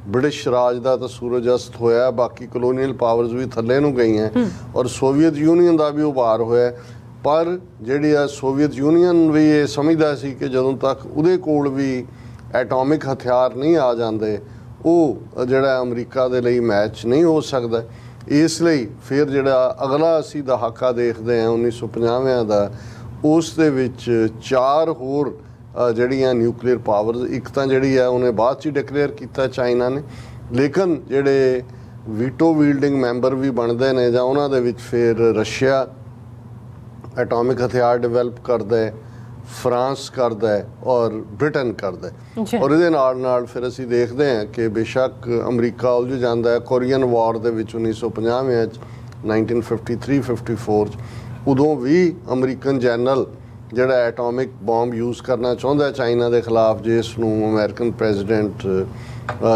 ਬ੍ਰਿਟਿਸ਼ ਰਾਜ ਦਾ ਤਾਂ ਸੂਰਜ ਅਸਤ ਹੋਇਆ, ਬਾਕੀ ਕਲੋਨੀਅਲ ਪਾਵਰਸ ਵੀ ਥੱਲੇ ਨੂੰ ਗਈਆਂ ਔਰ ਸੋਵੀਅਤ ਯੂਨੀਅਨ ਦਾ ਵੀ ਉਭਾਰ ਹੋਇਆ। ਪਰ ਜਿਹੜੀ ਆ ਸੋਵੀਅਤ ਯੂਨੀਅਨ ਵੀ ਇਹ ਸਮਝਦਾ ਸੀ ਕਿ ਜਦੋਂ ਤੱਕ ਉਹਦੇ ਕੋਲ ਵੀ ਐਟੋਮਿਕ ਹਥਿਆਰ ਨਹੀਂ ਆ ਜਾਂਦੇ ਉਹ ਜਿਹੜਾ ਅਮਰੀਕਾ ਦੇ ਲਈ ਮੈਚ ਨਹੀਂ ਹੋ ਸਕਦਾ। ਇਸ ਲਈ ਫਿਰ ਜਿਹੜਾ ਅਗਲਾ ਅਸੀਂ ਦਹਾਕਾ ਦੇਖਦੇ ਹਾਂ 1950 ਦਾ, ਉਸ ਦੇ ਵਿੱਚ 4 ਹੋਰ ਜਿਹੜੀਆਂ ਨਿਊਕਲੀਅਰ ਪਾਵਰਸ, ਇੱਕ ਤਾਂ ਜਿਹੜੀ ਹੈ ਉਹਨੇ ਬਾਅਦ 'ਚ ਡਿਕਲੇਅਰ ਕੀਤਾ ਚਾਈਨਾ ਨੇ, ਲੇਕਿਨ ਜਿਹੜੇ ਵੀਟੋ ਵੀਲਡਿੰਗ ਮੈਂਬਰ ਵੀ ਬਣਦੇ ਨੇ ਜਾਂ ਉਹਨਾਂ ਦੇ ਵਿੱਚ ਫਿਰ ਰਸ਼ੀਆ ਐਟੋਮਿਕ ਹਥਿਆਰ ਡਿਵੈਲਪ ਕਰਦਾ ਹੈ, ਫਰਾਂਸ ਕਰਦਾ ਹੈ ਔਰ ਬ੍ਰਿਟਨ ਕਰਦਾ ਹੈ। ਔਰ ਇਹਦੇ ਨਾਲ ਫਿਰ ਅਸੀਂ ਦੇਖਦੇ ਹਾਂ ਕਿ ਬੇਸ਼ੱਕ ਅਮਰੀਕਾ ਉਲਝ ਜਾਂਦਾ ਹੈ ਕੋਰੀਅਨ ਵਾਰ ਦੇ ਵਿੱਚ 1950 ਵਿੱਚ 1953-54 'ਚ, ਉਦੋਂ ਵੀ ਅਮਰੀਕਨ ਜਨਰਲ ਜਿਹੜਾ ਐਟੋਮਿਕ ਬੰਬ ਯੂਜ਼ ਕਰਨਾ ਚਾਹੁੰਦਾ ਚਾਈਨਾ ਦੇ ਖਿਲਾਫ, ਜਿਸ ਨੂੰ ਅਮਰੀਕਨ ਪ੍ਰੈਜ਼ੀਡੈਂਟ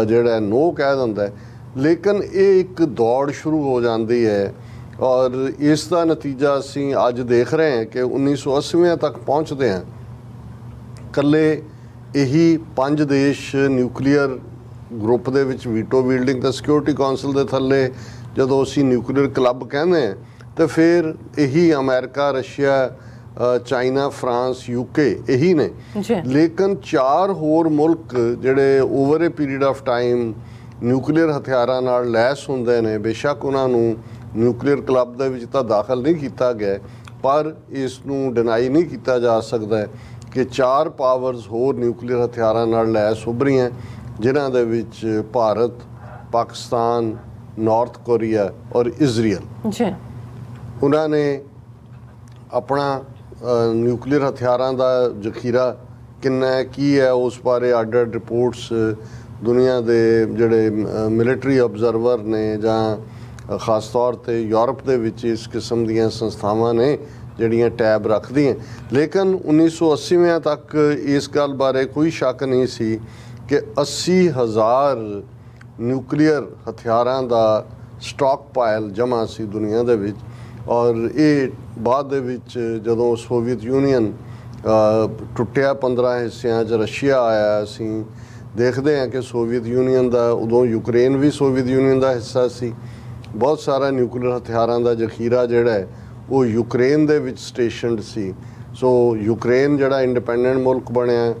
ਜਿਹੜਾ ਨੋ ਕਹਿ ਦਿੰਦਾ ਹੈ। ਲੇਕਿਨ ਇਹ ਇੱਕ ਦੌੜ ਸ਼ੁਰੂ ਹੋ ਜਾਂਦੀ ਹੈ ਔਰ ਇਸ ਦਾ ਨਤੀਜਾ ਅਸੀਂ ਅੱਜ ਦੇਖ ਰਹੇ ਹਾਂ ਕਿ 1980 ਤੱਕ ਪਹੁੰਚਦੇ ਹਾਂ। ਇਕੱਲੇ ਇਹੀ 5 ਦੇਸ਼ ਨਿਊਕਲੀਅਰ ਗਰੁੱਪ ਦੇ ਵਿੱਚ ਵੀਟੋ ਵੀਲਡਿੰਗ ਤਾਂ ਸਿਕਿਉਰਿਟੀ ਕੌਂਸਲ ਦੇ ਥੱਲੇ ਜਦੋਂ ਅਸੀਂ ਨਿਊਕਲੀਅਰ ਕਲੱਬ ਕਹਿੰਦੇ ਹਾਂ, ਤਾਂ ਫਿਰ ਇਹੀ America, Russia, China, France, UK ਇਹੀ ਨੇ। ਜੀ ਲੇਕਿਨ 4 ਹੋਰ ਮੁਲਕ ਜਿਹੜੇ over A period of time nuclear ਹਥਿਆਰਾਂ ਨਾਲ ਲੈਸ ਹੁੰਦੇ ਨੇ, ਬੇਸ਼ੱਕ ਉਹਨਾਂ ਨੂੰ ਨਿਊਕਲੀਅਰ ਕਲੱਬ ਦੇ ਵਿੱਚ ਤਾਂ ਦਾਖਲ ਨਹੀਂ ਕੀਤਾ ਗਿਆ, ਪਰ ਇਸ ਨੂੰ ਡਿਨਾਈ ਨਹੀਂ ਕੀਤਾ ਜਾ ਸਕਦਾ ਕਿ 4 ਪਾਵਰਸ ਹੋਰ ਨਿਊਕਲੀਅਰ ਹਥਿਆਰਾਂ ਨਾਲ ਲੈਸ ਉੱਭਰੀਆਂ, ਜਿਨ੍ਹਾਂ ਦੇ ਵਿੱਚ ਭਾਰਤ, ਪਾਕਿਸਤਾਨ, ਨਾਰਥ ਕੋਰੀਆ ਔਰ ਇਜ਼ਰਾਈਲ। ਜੀ ਉਹਨਾਂ ਨੇ ਆਪਣਾ ਨਿਊਕਲੀਅਰ ਹਥਿਆਰਾਂ ਦਾ ਜ਼ਖੀਰਾ ਕਿੰਨਾ ਹੈ, ਕੀ ਹੈ, ਉਸ ਬਾਰੇ ਅੱਡ-ਅੱਡ ਰਿਪੋਰਟਸ ਦੁਨੀਆ ਦੇ ਜਿਹੜੇ ਮਿਲਟਰੀ ਆਬਜ਼ਰਵਰ ਨੇ ਜਾਂ ਖਾਸ ਤੌਰ ਤੇ ਯੂਰਪ ਦੇ ਵਿੱਚ ਇਸ ਕਿਸਮ ਦੀਆਂ ਸੰਸਥਾਵਾਂ ਨੇ ਜਿਹੜੀਆਂ ਟੈਬ ਰੱਖਦੀਆਂ। ਲੇਕਿਨ 1980ਵਿਆਂ ਤੱਕ ਇਸ ਗੱਲ ਬਾਰੇ ਕੋਈ ਸ਼ੱਕ ਨਹੀਂ ਸੀ ਕਿ 80,000 ਨਿਊਕਲੀਅਰ ਹਥਿਆਰਾਂ ਦਾ ਸਟਾਕ ਪਾਇਲ ਜਮ੍ਹਾਂ ਸੀ ਦੁਨੀਆ ਦੇ ਵਿੱਚ। ਔਰ ਇਹ ਬਾਅਦ ਦੇ ਵਿੱਚ ਜਦੋਂ ਸੋਵੀਅਤ ਯੂਨੀਅਨ ਟੁੱਟਿਆ 15 ਹਿੱਸਿਆਂ 'ਚ, ਰਸ਼ੀਆ ਆਇਆ, ਅਸੀਂ ਦੇਖਦੇ ਹਾਂ ਕਿ ਸੋਵੀਅਤ ਯੂਨੀਅਨ ਦਾ ਉਦੋਂ ਯੂਕਰੇਨ ਵੀ ਸੋਵੀਅਤ ਯੂਨੀਅਨ ਦਾ ਹਿੱਸਾ ਸੀ। ਬਹੁਤ ਸਾਰਾ ਨਿਊਕਲੀਅਰ ਹਥਿਆਰਾਂ ਦਾ ਜ਼ਖੀਰਾ ਜਿਹੜਾ ਹੈ ਉਹ ਯੂਕਰੇਨ ਦੇ ਵਿੱਚ ਸਟੇਸ਼ਨਡ ਸੀ। ਸੋ ਯੂਕਰੇਨ ਜਿਹੜਾ ਇੰਡੀਪੈਂਡੈਂਟ ਮੁਲਕ ਬਣਿਆ,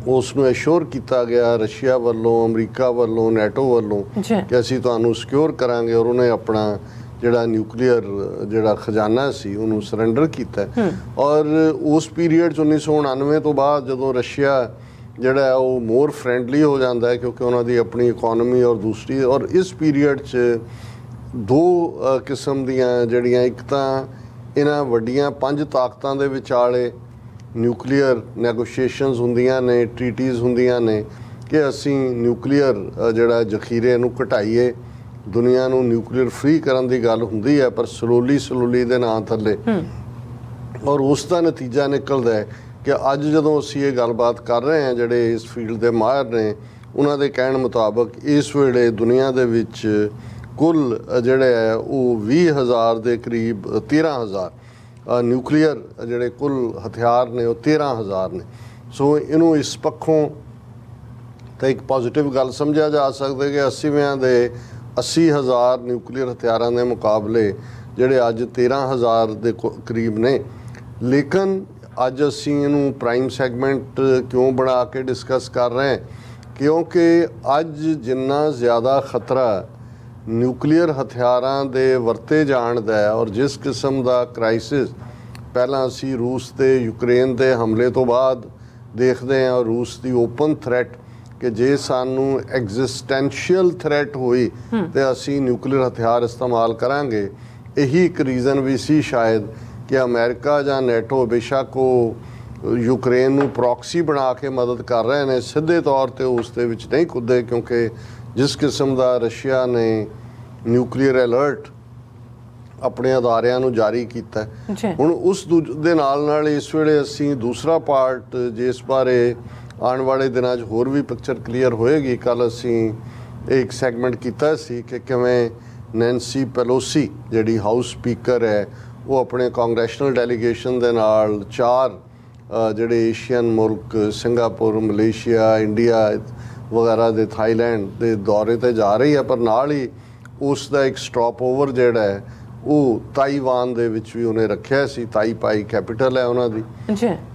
ਉਸ ਨੂੰ ਐਸ਼ੋਰ ਕੀਤਾ ਗਿਆ ਰਸ਼ੀਆ ਵੱਲੋਂ, ਅਮਰੀਕਾ ਵੱਲੋਂ, ਨੈਟੋ ਵੱਲੋਂ ਕਿ ਅਸੀਂ ਤੁਹਾਨੂੰ ਸਿਕਿਉਰ ਕਰਾਂਗੇ, ਔਰ ਉਹਨੇ ਆਪਣਾ ਜਿਹੜਾ ਨਿਊਕਲੀਅਰ ਜਿਹੜਾ ਖਜ਼ਾਨਾ ਸੀ ਉਹਨੂੰ ਸਰੈਂਡਰ ਕੀਤਾ। ਔਰ ਉਸ ਪੀਰੀਅਡ 'ਚ 1999 ਤੋਂ ਬਾਅਦ ਜਦੋਂ ਰਸ਼ੀਆ ਜਿਹੜਾ ਹੈ ਉਹ ਮੋਰ ਫਰੈਂਡਲੀ ਹੋ ਜਾਂਦਾ ਹੈ, ਕਿਉਂਕਿ ਉਹਨਾਂ ਦੀ ਆਪਣੀ ਇਕਨੋਮੀ ਔਰ ਦੂਸਰੀ, ਔਰ ਇਸ ਪੀਰੀਅਡ 'ਚ 2 ਕਿਸਮ ਦੀਆਂ ਜਿਹੜੀਆਂ, ਇੱਕ ਤਾਂ ਇਹਨਾਂ ਵੱਡੀਆਂ 5 ਤਾਕਤਾਂ ਦੇ ਵਿਚਾਲੇ ਨਿਊਕਲੀਅਰ ਨੈਗੋਸ਼ੀਏਸ਼ਨਸ ਹੁੰਦੀਆਂ ਨੇ, ਟ੍ਰੀਟੀਜ਼ ਹੁੰਦੀਆਂ ਨੇ ਕਿ ਅਸੀਂ ਨਿਊਕਲੀਅਰ ਜਿਹੜਾ ਜ਼ਖੀਰੇ ਨੂੰ ਘਟਾਈਏ, ਦੁਨੀਆ ਨੂੰ ਨਿਊਕਲੀਅਰ ਫ੍ਰੀ ਕਰਨ ਦੀ ਗੱਲ ਹੁੰਦੀ ਹੈ, ਪਰ ਸਲੋਲੀ ਦੇ ਨਾਂ ਥੱਲੇ। ਔਰ ਉਸ ਦਾ ਨਤੀਜਾ ਨਿਕਲਦਾ ਹੈ ਕਿ ਅੱਜ ਜਦੋਂ ਅਸੀਂ ਇਹ ਗੱਲਬਾਤ ਕਰ ਰਹੇ ਹਾਂ, ਜਿਹੜੇ ਇਸ ਫੀਲਡ ਦੇ ਮਾਹਿਰ ਨੇ, ਉਹਨਾਂ ਦੇ ਕਹਿਣ ਮੁਤਾਬਕ ਇਸ ਵੇਲੇ ਦੁਨੀਆ ਦੇ ਵਿੱਚ ਕੁੱਲ ਜਿਹੜੇ ਹੈ ਉਹ 20,000 ਦੇ ਕਰੀਬ 13,000 ਨਿਊਕਲੀਅਰ ਜਿਹੜੇ ਕੁੱਲ ਹਥਿਆਰ ਨੇ ਉਹ 13,000 ਨੇ। ਸੋ ਇਹਨੂੰ ਇਸ ਪੱਖੋਂ ਤਾਂ ਇੱਕ ਪੋਜ਼ਿਟਿਵ ਗੱਲ ਸਮਝਿਆ ਜਾ ਸਕਦਾ ਕਿ 80ਵਿਆਂ ਦੇ 80,000 ਨਿਊਕਲੀਅਰ ਹਥਿਆਰਾਂ ਦੇ ਮੁਕਾਬਲੇ ਜਿਹੜੇ ਅੱਜ 13,000 ਦੇ ਕਰੀਬ ਨੇ। ਲੇਕਿਨ ਅੱਜ ਅਸੀਂ ਇਹਨੂੰ ਪ੍ਰਾਈਮ ਸੈਗਮੈਂਟ ਕਿਉਂ ਬਣਾ ਕੇ ਡਿਸਕਸ ਕਰ ਰਹੇ ਹਾਂ, ਕਿਉਂਕਿ ਅੱਜ ਜਿੰਨਾ ਜ਼ਿਆਦਾ ਖਤਰਾ ਨਿਊਕਲੀਅਰ ਹਥਿਆਰਾਂ ਦੇ ਵਰਤੇ ਜਾਣ ਦਾ ਹੈ, ਔਰ ਜਿਸ ਕਿਸਮ ਦਾ ਕ੍ਰਾਈਸਿਸ ਪਹਿਲਾਂ ਅਸੀਂ ਰੂਸ ਤੇ ਯੂਕਰੇਨ ਦੇ ਹਮਲੇ ਤੋਂ ਬਾਅਦ ਦੇਖਦੇ ਹਾਂ, ਰੂਸ ਦੀ ਓਪਨ ਥ੍ਰੈਟ ਕਿ ਜੇ ਸਾਨੂੰ ਐਗਜ਼ਿਸਟੈਂਸ਼ੀਅਲ ਥ੍ਰੈਟ ਹੋਈ ਤੇ ਅਸੀਂ ਨਿਊਕਲੀਅਰ ਹਥਿਆਰ ਇਸਤੇਮਾਲ ਕਰਾਂਗੇ। ਇਹੀ ਇੱਕ ਰੀਜ਼ਨ ਵੀ ਸੀ ਸ਼ਾਇਦ ਕਿ ਅਮਰੀਕਾ ਜਾਂ ਨੈਟੋ ਬੇਸ਼ੱਕ ਉਹ ਯੂਕਰੇਨ ਨੂੰ ਪ੍ਰੋਕਸੀ ਬਣਾ ਕੇ ਮਦਦ ਕਰ ਰਹੇ ਨੇ, ਸਿੱਧੇ ਤੌਰ ਤੇ ਉਸ ਦੇ ਵਿੱਚ ਨਹੀਂ ਕੁੱਦੇ, ਕਿਉਂਕਿ ਜਿਸ ਕਿਸਮ ਦਾ ਰਸ਼ੀਆ ਨੇ ਨਿਊਕਲੀਅਰ ਅਲਰਟ ਆਪਣੇ ਅਦਾਰਿਆਂ ਨੂੰ ਜਾਰੀ ਕੀਤਾ। ਹੁਣ ਉਸ ਦੇ ਨਾਲ ਇਸ ਵੇਲੇ ਅਸੀਂ ਦੂਸਰਾ ਪਾਰਟ ਜਿਸ ਬਾਰੇ ਆਉਣ ਵਾਲੇ ਦਿਨਾਂ 'ਚ ਹੋਰ ਵੀ ਪਿਕਚਰ ਕਲੀਅਰ ਹੋਏਗੀ, ਕੱਲ੍ਹ ਅਸੀਂ ਇੱਕ ਸੈਗਮੈਂਟ ਕੀਤਾ ਸੀ ਕਿ ਕਿਵੇਂ ਨੈਂਸੀ ਪੈਲੋਸੀ ਜਿਹੜੀ ਹਾਊਸ ਸਪੀਕਰ ਹੈ ਉਹ ਆਪਣੇ ਕਾਂਗਰੈਸ਼ਨਲ ਡੈਲੀਗੇਸ਼ਨ ਦੇ ਨਾਲ 4 ਜਿਹੜੇ ਏਸ਼ੀਅਨ ਮੁਲਕ, ਸਿੰਗਾਪੁਰ, ਮਲੇਸ਼ੀਆ, ਇੰਡੀਆ ਵਗੈਰਾ ਦੇ, ਥਾਈਲੈਂਡ ਦੇ ਦੌਰੇ 'ਤੇ ਜਾ ਰਹੀ ਹੈ, ਪਰ ਨਾਲ ਹੀ ਉਸ ਦਾ ਇੱਕ ਸਟਾਪ ਓਵਰ ਜਿਹੜਾ ਹੈ ਉਹ ਤਾਈਵਾਨ ਦੇ ਵਿੱਚ ਵੀ ਉਹਨੇ ਰੱਖਿਆ ਸੀ। ਤਾਈਪਾਈ ਕੈਪੀਟਲ ਹੈ ਉਹਨਾਂ ਦੀ।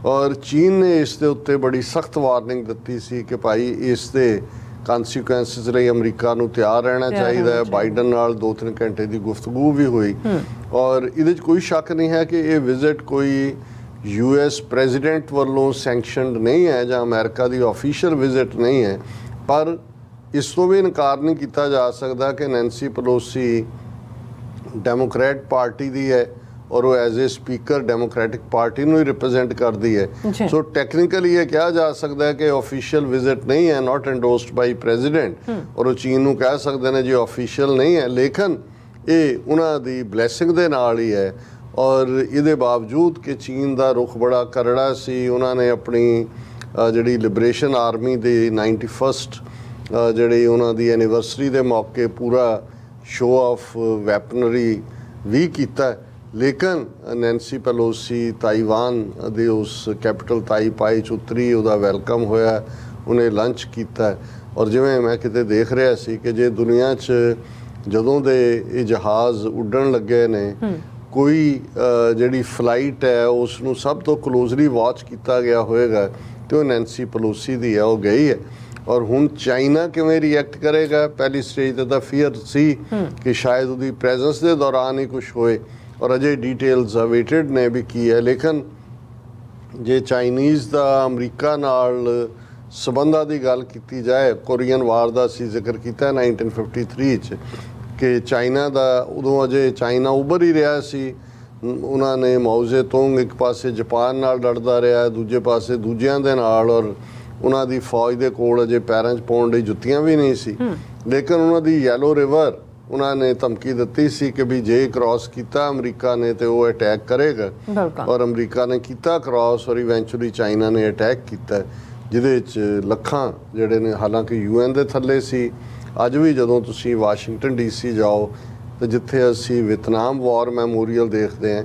ਔਰ ਚੀਨ ਨੇ ਇਸ ਦੇ ਉੱਤੇ ਬੜੀ ਸਖਤ ਵਾਰਨਿੰਗ ਦਿੱਤੀ ਸੀ ਕਿ ਭਾਈ ਇਸ ਦੇ ਕਨਸੀਕੁਐਂਸਿਸ ਲਈ ਅਮਰੀਕਾ ਨੂੰ ਤਿਆਰ ਰਹਿਣਾ ਚਾਹੀਦਾ ਹੈ। ਬਾਈਡਨ ਨਾਲ 2-3 ਘੰਟੇ ਦੀ ਗੁਫ਼ਤਗੂ ਵੀ ਹੋਈ, ਔਰ ਇਹਦੇ 'ਚ ਕੋਈ ਸ਼ੱਕ ਨਹੀਂ ਹੈ ਕਿ ਇਹ ਵਿਜ਼ਿਟ ਕੋਈ US ਪ੍ਰੈਜ਼ੀਡੈਂਟ ਵੱਲੋਂ ਸੈਂਕਸ਼ਨਡ ਨਹੀਂ ਹੈ ਜਾਂ ਅਮਰੀਕਾ ਦੀ ਆਫੀਸ਼ੀਅਲ ਵਿਜ਼ਿਟ ਨਹੀਂ ਹੈ, ਪਰ ਇਸ ਤੋਂ ਵੀ ਇਨਕਾਰ ਨਹੀਂ ਕੀਤਾ ਜਾ ਸਕਦਾ ਕਿ ਨੈਂਸੀ ਪੈਲੋਸੀ ਡੈਮੋਕ੍ਰੈਟ ਪਾਰਟੀ ਦੀ ਹੈ ਔਰ ਉਹ as a speaker democratic party ਨੂੰ ਹੀ ਰਿਪਰੈਜ਼ੈਂਟ ਕਰਦੀ ਹੈ। ਸੋ ਟੈਕਨੀਕਲੀ ਇਹ ਕਿਹਾ ਜਾ ਸਕਦਾ ਹੈ ਕਿ ਆਫੀਸ਼ੀਅਲ ਵਿਜ਼ਿਟ ਨਹੀਂ ਹੈ, ਨਾਟ ਐਂਡੋਸਡ ਬਾਈ ਪ੍ਰੈਜ਼ੀਡੈਂਟ, ਔਰ ਉਹ ਚੀਨ ਨੂੰ ਕਹਿ ਸਕਦੇ ਨੇ ਜੀ ਆਫੀਸ਼ੀਅਲ ਨਹੀਂ ਹੈ, ਲੇਕਿਨ ਇਹ ਉਹਨਾਂ ਦੀ ਬਲੈਸਿੰਗ ਦੇ ਨਾਲ ਹੀ ਹੈ। ਔਰ ਇਹਦੇ ਬਾਵਜੂਦ ਕਿ ਚੀਨ ਦਾ ਰੁਖ ਬੜਾ ਕਰੜਾ ਸੀ, ਉਹਨਾਂ ਨੇ ਆਪਣੀ ਜਿਹੜੀ ਲਿਬਰੇਸ਼ਨ ਆਰਮੀ ਦੇ 91st ਜਿਹੜੀ ਉਹਨਾਂ ਦੀ ਐਨੀਵਰਸਰੀ ਦੇ ਮੌਕੇ ਪੂਰਾ ਸ਼ੋਅ ਆਫ ਵੈਪਨਰੀ ਵੀ ਕੀਤਾ। ਲੇਕਿਨ ਨੈਂਸੀ ਪੈਲੋਸੀ ਤਾਈਵਾਨ ਦੇ ਉਸ ਕੈਪੀਟਲ ਤਾਈਪਾਈ 'ਚ ਉਤਰੀ, ਉਹਦਾ ਵੈਲਕਮ ਹੋਇਆ, ਉਹਨੇ ਲੰਚ ਕੀਤਾ। ਔਰ ਜਿਵੇਂ ਮੈਂ ਕਿਤੇ ਦੇਖ ਰਿਹਾ ਸੀ ਕਿ ਜੇ ਦੁਨੀਆ 'ਚ ਜਦੋਂ ਦੇ ਇਹ ਜਹਾਜ਼ ਉੱਡਣ ਲੱਗੇ ਨੇ, ਕੋਈ ਜਿਹੜੀ ਫਲਾਈਟ ਹੈ ਉਸ ਨੂੰ ਸਭ ਤੋਂ ਕਲੋਜ਼ਲੀ ਵਾਚ ਕੀਤਾ ਗਿਆ ਹੋਏਗਾ ਤੇ ਉਹ ਨੈਂਸੀ ਪਲੋਸੀ ਦੀ ਹੈ, ਉਹ ਗਈ ਹੈ। ਔਰ ਹੁਣ ਚਾਈਨਾ ਕਿਵੇਂ ਰਿਐਕਟ ਕਰੇਗਾ, ਪਹਿਲੀ ਸਟੇਜ ਤੇ ਤਾਂ ਫੀਅਰ ਸੀ ਕਿ ਸ਼ਾਇਦ ਉਹਦੀ ਪ੍ਰੈਜ਼ੈਂਸ ਦੇ ਦੌਰਾਨ ਹੀ ਕੁਝ ਹੋਏ, ਔਰ ਅਜੇ ਡਿਟੇਲਸ ਅਵੇਟਡ ਨੇ ਵੀ ਕੀ ਹੈ। ਲੇਕਿਨ ਜੇ ਚਾਈਨੀਜ਼ ਦਾ ਅਮਰੀਕਾ ਨਾਲ ਸਬੰਧਾਂ ਦੀ ਗੱਲ ਕੀਤੀ ਜਾਏ, ਕੋਰੀਅਨ ਵਾਰ ਦਾ ਅਸੀਂ ਜ਼ਿਕਰ ਕੀਤਾ 1953 'ਚ ਕਿ ਚਾਈਨਾ ਦਾ ਉਦੋਂ ਅਜੇ ਚਾਈਨਾ ਉੱਭਰ ਹੀ ਰਿਹਾ ਸੀ। ਉਹਨਾਂ ਨੇ ਮਾਓ ਜ਼ੇਤੁੰਗ ਇੱਕ ਪਾਸੇ ਜਾਪਾਨ ਨਾਲ ਲੜਦਾ ਰਿਹਾ, ਦੂਜੇ ਪਾਸੇ ਦੂਜਿਆਂ ਦੇ ਨਾਲ, ਔਰ ਉਹਨਾਂ ਦੀ ਫੌਜ ਦੇ ਕੋਲ ਅਜੇ ਪੈਰਾਂ 'ਚ ਪਾਉਣ ਲਈ ਜੁੱਤੀਆਂ ਵੀ ਨਹੀਂ ਸੀ। ਲੇਕਿਨ ਉਹਨਾਂ ਦੀ ਯੈਲੋ ਰਿਵਰ ਉਹਨਾਂ ਨੇ ਧਮਕੀ ਦਿੱਤੀ ਸੀ ਕਿ ਵੀ ਜੇ ਕ੍ਰਾਸ ਕੀਤਾ ਅਮਰੀਕਾ ਨੇ ਤੇ ਉਹ ਅਟੈਕ ਕਰੇਗਾ, ਔਰ ਅਮਰੀਕਾ ਨੇ ਕੀਤਾ ਕ੍ਰਾਸ, ਔਰ ਇਵੈਂਚੁਅਲੀ ਚਾਈਨਾ ਨੇ ਅਟੈਕ ਕੀਤਾ, ਜਿਹਦੇ 'ਚ ਲੱਖਾਂ ਜਿਹੜੇ ਨੇ, ਹਾਲਾਂਕਿ UN ਦੇ ਥੱਲੇ ਸੀ। ਅੱਜ ਵੀ ਜਦੋਂ ਤੁਸੀਂ ਵਾਸ਼ਿੰਗਟਨ DC ਜਾਓ ਤੇ ਜਿੱਥੇ ਅਸੀਂ ਵਿਤਨਾਮ ਵਾਰ ਮੈਮੋਰੀਅਲ ਦੇਖਦੇ ਹਾਂ,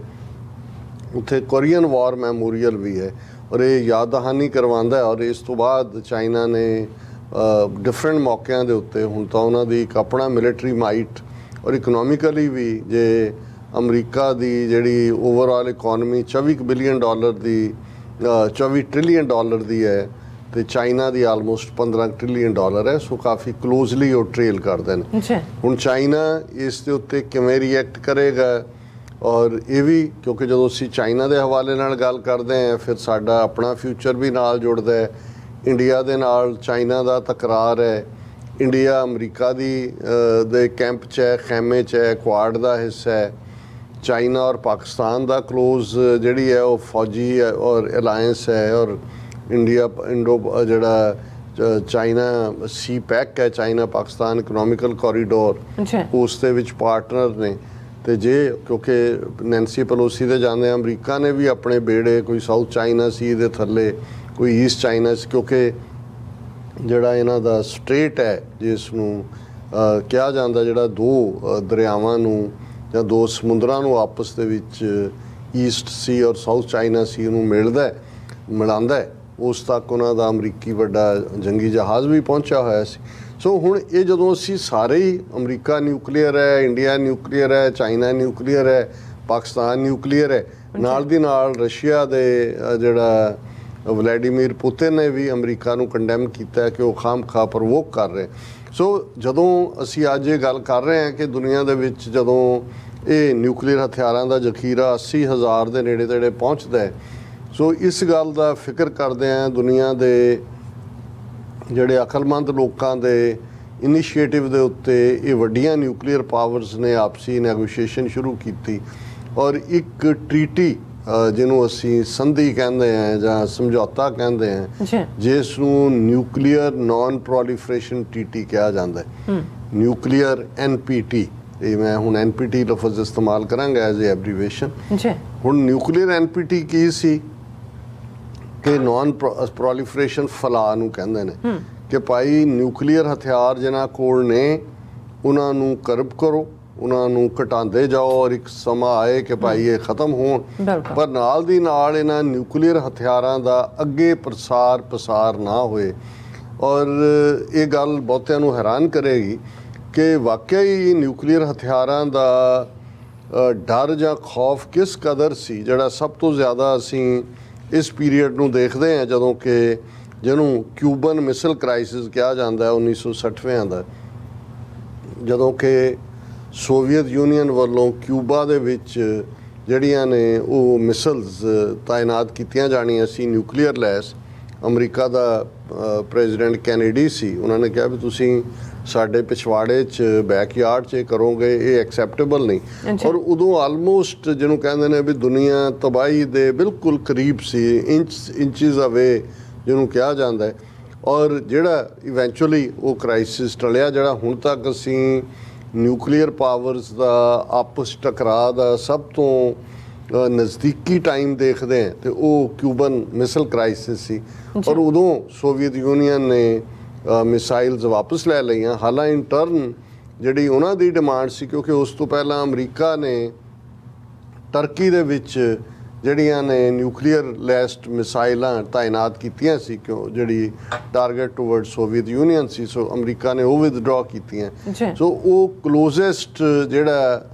ਉੱਥੇ ਕੋਰੀਅਨ ਵਾਰ ਮੈਮੋਰੀਅਲ ਵੀ ਹੈ, ਔਰ ਇਹ ਯਾਦ ਦਹਾਨੀ ਕਰਵਾਉਂਦਾ। ਔਰ ਇਸ ਤੋਂ ਬਾਅਦ ਚਾਈਨਾ ਨੇ ਡਿਫਰੈਂਟ ਮੌਕਿਆਂ ਦੇ ਉੱਤੇ ਹੁਣ ਤਾਂ ਉਹਨਾਂ ਦੀ ਇੱਕ ਆਪਣਾ ਮਿਲਟਰੀ ਮਾਈਟ, ਔਰ ਇਕਨੋਮਿਕਲੀ ਵੀ ਜੇ ਅਮਰੀਕਾ ਦੀ ਜਿਹੜੀ ਓਵਰਆਲ ਇਕੋਨਮੀ 24 ਬਿਲੀਅਨ ਡਾਲਰ ਦੀ 24 ਟ੍ਰਿਲੀਅਨ ਡਾਲਰ ਦੀ ਹੈ ਤੇ ਚਾਈਨਾ ਦੀ ਆਲਮੋਸਟ 15 ਟ੍ਰਿਲੀਅਨ ਡਾਲਰ ਹੈ। ਸੋ ਕਾਫੀ ਕਲੋਜ਼ਲੀ ਉਹ ਟ੍ਰੇਲ ਕਰਦੇ ਨੇ। ਹੁਣ ਚਾਈਨਾ ਇਸ ਦੇ ਉੱਤੇ ਕਿਵੇਂ ਰਿਐਕਟ ਕਰੇਗਾ, ਔਰ ਇਹ ਵੀ ਕਿਉਂਕਿ ਜਦੋਂ ਅਸੀਂ ਚਾਈਨਾ ਦੇ ਹਵਾਲੇ ਨਾਲ ਗੱਲ ਕਰਦੇ ਹਾਂ ਫਿਰ ਸਾਡਾ ਆਪਣਾ ਫਿਊਚਰ ਵੀ ਨਾਲ ਜੁੜਦਾ ਹੈ। ਇੰਡੀਆ ਦੇ ਨਾਲ ਚਾਈਨਾ ਦਾ ਤਕਰਾਰ ਹੈ, ਇੰਡੀਆ ਅਮਰੀਕਾ ਦੇ ਕੈਂਪ 'ਚ ਹੈ, ਖੈਮੇ 'ਚ ਹੈ, ਕੁਆਡ ਦਾ ਹਿੱਸਾ ਹੈ। ਚਾਈਨਾ ਔਰ ਪਾਕਿਸਤਾਨ ਦਾ ਕਲੋਜ਼ ਜਿਹੜੀ ਹੈ ਉਹ ਫੌਜੀ ਹੈ ਔਰ ਅਲਾਇੰਸ ਹੈ, ਔਰ ਇੰਡੋ ਜਿਹੜਾ ਚਾਈਨਾ ਸੀ ਪੈਕ ਹੈ, ਚਾਈਨਾ ਪਾਕਿਸਤਾਨ ਇਕਨੋਮਿਕਲ ਕੋਰੀਡੋਰ, ਉਸ ਦੇ ਵਿੱਚ ਪਾਰਟਨਰ ਨੇ। ਤੇ ਜੇ ਕਿਉਂਕਿ ਨੈਂਸੀ ਪਲੋਸੀ ਦੇ ਜਾਂਦੇ ਅਮਰੀਕਾ ਨੇ ਵੀ ਆਪਣੇ ਬੇੜੇ ਕੋਈ ਸਾਊਥ ਚਾਈਨਾ ਸੀ ਦੇ ਥੱਲੇ, ਕੋਈ ਈਸਟ ਚਾਈਨਾ ਸੀ, ਕਿਉਂਕਿ ਜਿਹੜਾ ਇਹਨਾਂ ਦਾ ਸਟ੍ਰੇਟ ਹੈ ਜਿਸ ਨੂੰ ਕਿਹਾ ਜਾਂਦਾ, ਜਿਹੜਾ ਦੋ ਦਰਿਆਵਾਂ ਨੂੰ ਜਾਂ ਦੋ ਸਮੁੰਦਰਾਂ ਨੂੰ ਆਪਸ ਦੇ ਵਿੱਚ ਈਸਟ ਸੀ ਔਰ ਸਾਊਥ ਚਾਈਨਾ ਸੀ ਨੂੰ ਮਿਲਾਉਂਦਾ, ਉਸ ਤੱਕ ਉਹਨਾਂ ਦਾ ਅਮਰੀਕੀ ਵੱਡਾ ਜੰਗੀ ਜਹਾਜ਼ ਵੀ ਪਹੁੰਚਿਆ ਹੋਇਆ ਸੀ। ਸੋ ਹੁਣ ਇਹ ਜਦੋਂ ਅਸੀਂ ਸਾਰੇ ਹੀ ਅਮਰੀਕਾ ਨਿਊਕਲੀਅਰ ਹੈ, ਇੰਡੀਆ ਨਿਊਕਲੀਅਰ ਹੈ, ਚਾਈਨਾ ਨਿਊਕਲੀਅਰ ਹੈ, ਪਾਕਿਸਤਾਨ ਨਿਊਕਲੀਅਰ ਹੈ, ਨਾਲ ਦੀ ਨਾਲ ਰਸ਼ੀਆ ਦੇ ਜਿਹੜਾ ਵਲੈਡੀਮੀਰ ਪੁਤਿਨ ਨੇ ਵੀ ਅਮਰੀਕਾ ਨੂੰ ਕੰਡੈਮ ਕੀਤਾ ਕਿ ਉਹ ਖਾਮਖਾ ਪ੍ਰਵੋਕ ਕਰ ਰਹੇ। ਸੋ ਜਦੋਂ ਅਸੀਂ ਅੱਜ ਇਹ ਗੱਲ ਕਰ ਰਹੇ ਹਾਂ ਕਿ ਦੁਨੀਆ ਦੇ ਵਿੱਚ ਜਦੋਂ ਇਹ ਨਿਊਕਲੀਅਰ ਹਥਿਆਰਾਂ ਦਾ ਜ਼ਖੀਰਾ 80,000 ਦੇ ਨੇੜੇ ਤੇੜੇ ਪਹੁੰਚਦਾ ਹੈ, ਸੋ ਇਸ ਗੱਲ ਦਾ ਫਿਕਰ ਕਰਦੇ ਹਾਂ ਦੁਨੀਆ ਦੇ ਜਿਹੜੇ ਅਕਲਮੰਦ ਲੋਕਾਂ ਦੇ ਇਨੀਸ਼ੀਏਟਿਵ ਦੇ ਉੱਤੇ ਇਹ ਵੱਡੀਆਂ ਨਿਊਕਲੀਅਰ ਪਾਵਰਸ ਨੇ ਆਪਸੀ ਨੈਗੋਸ਼ੀਏਸ਼ਨ ਸ਼ੁਰੂ ਕੀਤੀ, ਔਰ ਇੱਕ ਟ੍ਰੀਟੀ ਜਿਹਨੂੰ ਅਸੀਂ ਸੰਧੀ ਕਹਿੰਦੇ ਹਾਂ ਜਾਂ ਸਮਝੌਤਾ ਕਹਿੰਦੇ ਹਾਂ, ਜਿਸ ਨੂੰ ਨਿਊਕਲੀਅਰ ਨਾਨ ਪ੍ਰੋਲੀਫਰੇਸ਼ਨ ਟ੍ਰੀਟੀ ਕਿਹਾ ਜਾਂਦਾ ਹੈ, ਨਿਊਕਲੀਅਰ NPT। ਇਹ ਮੈਂ ਹੁਣ NPT ਲਫ਼ਜ਼ ਇਸਤੇਮਾਲ ਕਰਾਂਗਾ ਐਜ਼ ਏ ਐਬਰੀਵੇਸ਼ਨ। ਹੁਣ ਨਿਊਕਲੀਅਰ NPT ਕੀ ਸੀ ਕਿ ਨਾਨ ਪ੍ਰੋਲੀਫਰੇਸ਼ਨ ਫਲਾਅ ਨੂੰ ਕਹਿੰਦੇ ਨੇ ਕਿ ਭਾਈ ਨਿਊਕਲੀਅਰ ਹਥਿਆਰ ਜਿਨ੍ਹਾਂ ਕੋਲ ਨੇ ਉਹਨਾਂ ਨੂੰ ਕਰਬ ਕਰੋ, ਉਹਨਾਂ ਨੂੰ ਘਟਾਉਂਦੇ ਜਾਓ, ਔਰ ਇੱਕ ਸਮਾਂ ਆਏ ਕਿ ਭਾਈ ਇਹ ਖਤਮ ਹੋਣ, ਪਰ ਨਾਲ ਦੀ ਨਾਲ ਇਹਨਾਂ ਨਿਊਕਲੀਅਰ ਹਥਿਆਰਾਂ ਦਾ ਅੱਗੇ ਪਸਾਰ ਨਾ ਹੋਏ। ਔਰ ਇਹ ਗੱਲ ਬਹੁਤਿਆਂ ਨੂੰ ਹੈਰਾਨ ਕਰੇਗੀ ਕਿ ਵਾਕਿਆ ਹੀ ਨਿਊਕਲੀਅਰ ਹਥਿਆਰਾਂ ਦਾ ਡਰ ਜਾਂ ਖੌਫ ਕਿਸ ਕਦਰ ਸੀ, ਜਿਹੜਾ ਸਭ ਤੋਂ ਜ਼ਿਆਦਾ ਅਸੀਂ ਇਸ ਪੀਰੀਅਡ ਨੂੰ ਦੇਖਦੇ ਹਾਂ ਜਦੋਂ ਕਿ ਜਿਹਨੂੰ ਕਿਊਬਨ ਮਿਸਲ ਕ੍ਰਾਈਸਿਸ ਕਿਹਾ ਜਾਂਦਾ 1960ਵਿਆਂ ਦਾ, ਜਦੋਂ ਕਿ ਸੋਵੀਅਤ ਯੂਨੀਅਨ ਵੱਲੋਂ ਕਿਊਬਾ ਦੇ ਵਿੱਚ ਜਿਹੜੀਆਂ ਨੇ ਉਹ ਮਿਸਲਸ ਤਾਇਨਾਤ ਕੀਤੀਆਂ ਜਾਣੀਆਂ ਸੀ ਨਿਊਕਲੀਅਰ ਲੈਸ। ਅਮਰੀਕਾ ਦਾ ਪ੍ਰੈਜ਼ੀਡੈਂਟ ਕੈਨੇਡੀ ਸੀ, ਉਹਨਾਂ ਨੇ ਕਿਹਾ ਵੀ ਤੁਸੀਂ ਸਾਡੇ ਪਿਛਵਾੜੇ 'ਚ ਬੈਕਯਾਰਡ 'ਚ ਕਰੋਗੇ, ਇਹ ਐਕਸੈਪਟੇਬਲ ਨਹੀਂ। ਔਰ ਉਦੋਂ ਆਲਮੋਸਟ ਜਿਹਨੂੰ ਕਹਿੰਦੇ ਨੇ ਵੀ ਦੁਨੀਆ ਤਬਾਹੀ ਦੇ ਬਿਲਕੁਲ ਕਰੀਬ ਸੀ, ਇੰਚਜ਼ ਅਵੇ ਜਿਹਨੂੰ ਕਿਹਾ ਜਾਂਦਾ ਹੈ। ਔਰ ਜਿਹੜਾ ਇਵੈਂਚੁਅਲੀ ਉਹ ਕ੍ਰਾਈਸਿਸ ਟਲਿਆ, ਜਿਹੜਾ ਹੁਣ ਤੱਕ ਅਸੀਂ ਨਿਊਕਲੀਅਰ ਪਾਵਰਸ ਦਾ ਆਪਸ ਟਕਰਾਅ ਦਾ ਸਭ ਤੋਂ ਨਜ਼ਦੀਕੀ ਟਾਈਮ ਦੇਖਦੇ ਹਾਂ, ਤੇ ਉਹ ਕਿਊਬਨ ਮਿਸਲ ਕ੍ਰਾਈਸਿਸ ਸੀ। ਔਰ ਉਦੋਂ ਸੋਵੀਅਤ ਯੂਨੀਅਨ ਨੇ ਮਿਸਾਈਲਸ ਵਾਪਸ ਲੈ ਲਈਆਂ। ਹਾਲਾਂਕਿ ਇਨ ਟਰਨ ਜਿਹੜੀ ਉਹਨਾਂ ਦੀ ਡਿਮਾਂਡ ਸੀ, ਕਿਉਂਕਿ ਉਸ ਤੋਂ ਪਹਿਲਾਂ ਅਮਰੀਕਾ ਨੇ ਟਰਕੀ ਦੇ ਵਿੱਚ ਜਿਹੜੀਆਂ ਨੇ ਨਿਊਕਲੀਅਰ ਲੈਸਡ ਮਿਸਾਈਲਾਂ ਤਾਇਨਾਤ ਕੀਤੀਆਂ ਸੀ, ਕਿਉਂ ਜਿਹੜੀ ਟਾਰਗੇਟ ਟੂਵਰਡ ਸੋਵੀਅਤ ਯੂਨੀਅਨ ਸੀ, ਸੋ ਅਮਰੀਕਾ ਨੇ ਉਹ ਵਿਦਡਰਾ ਕੀਤੀਆਂ। ਸੋ ਉਹ ਕਲੋਜ਼ੈਸਟ ਜਿਹੜਾ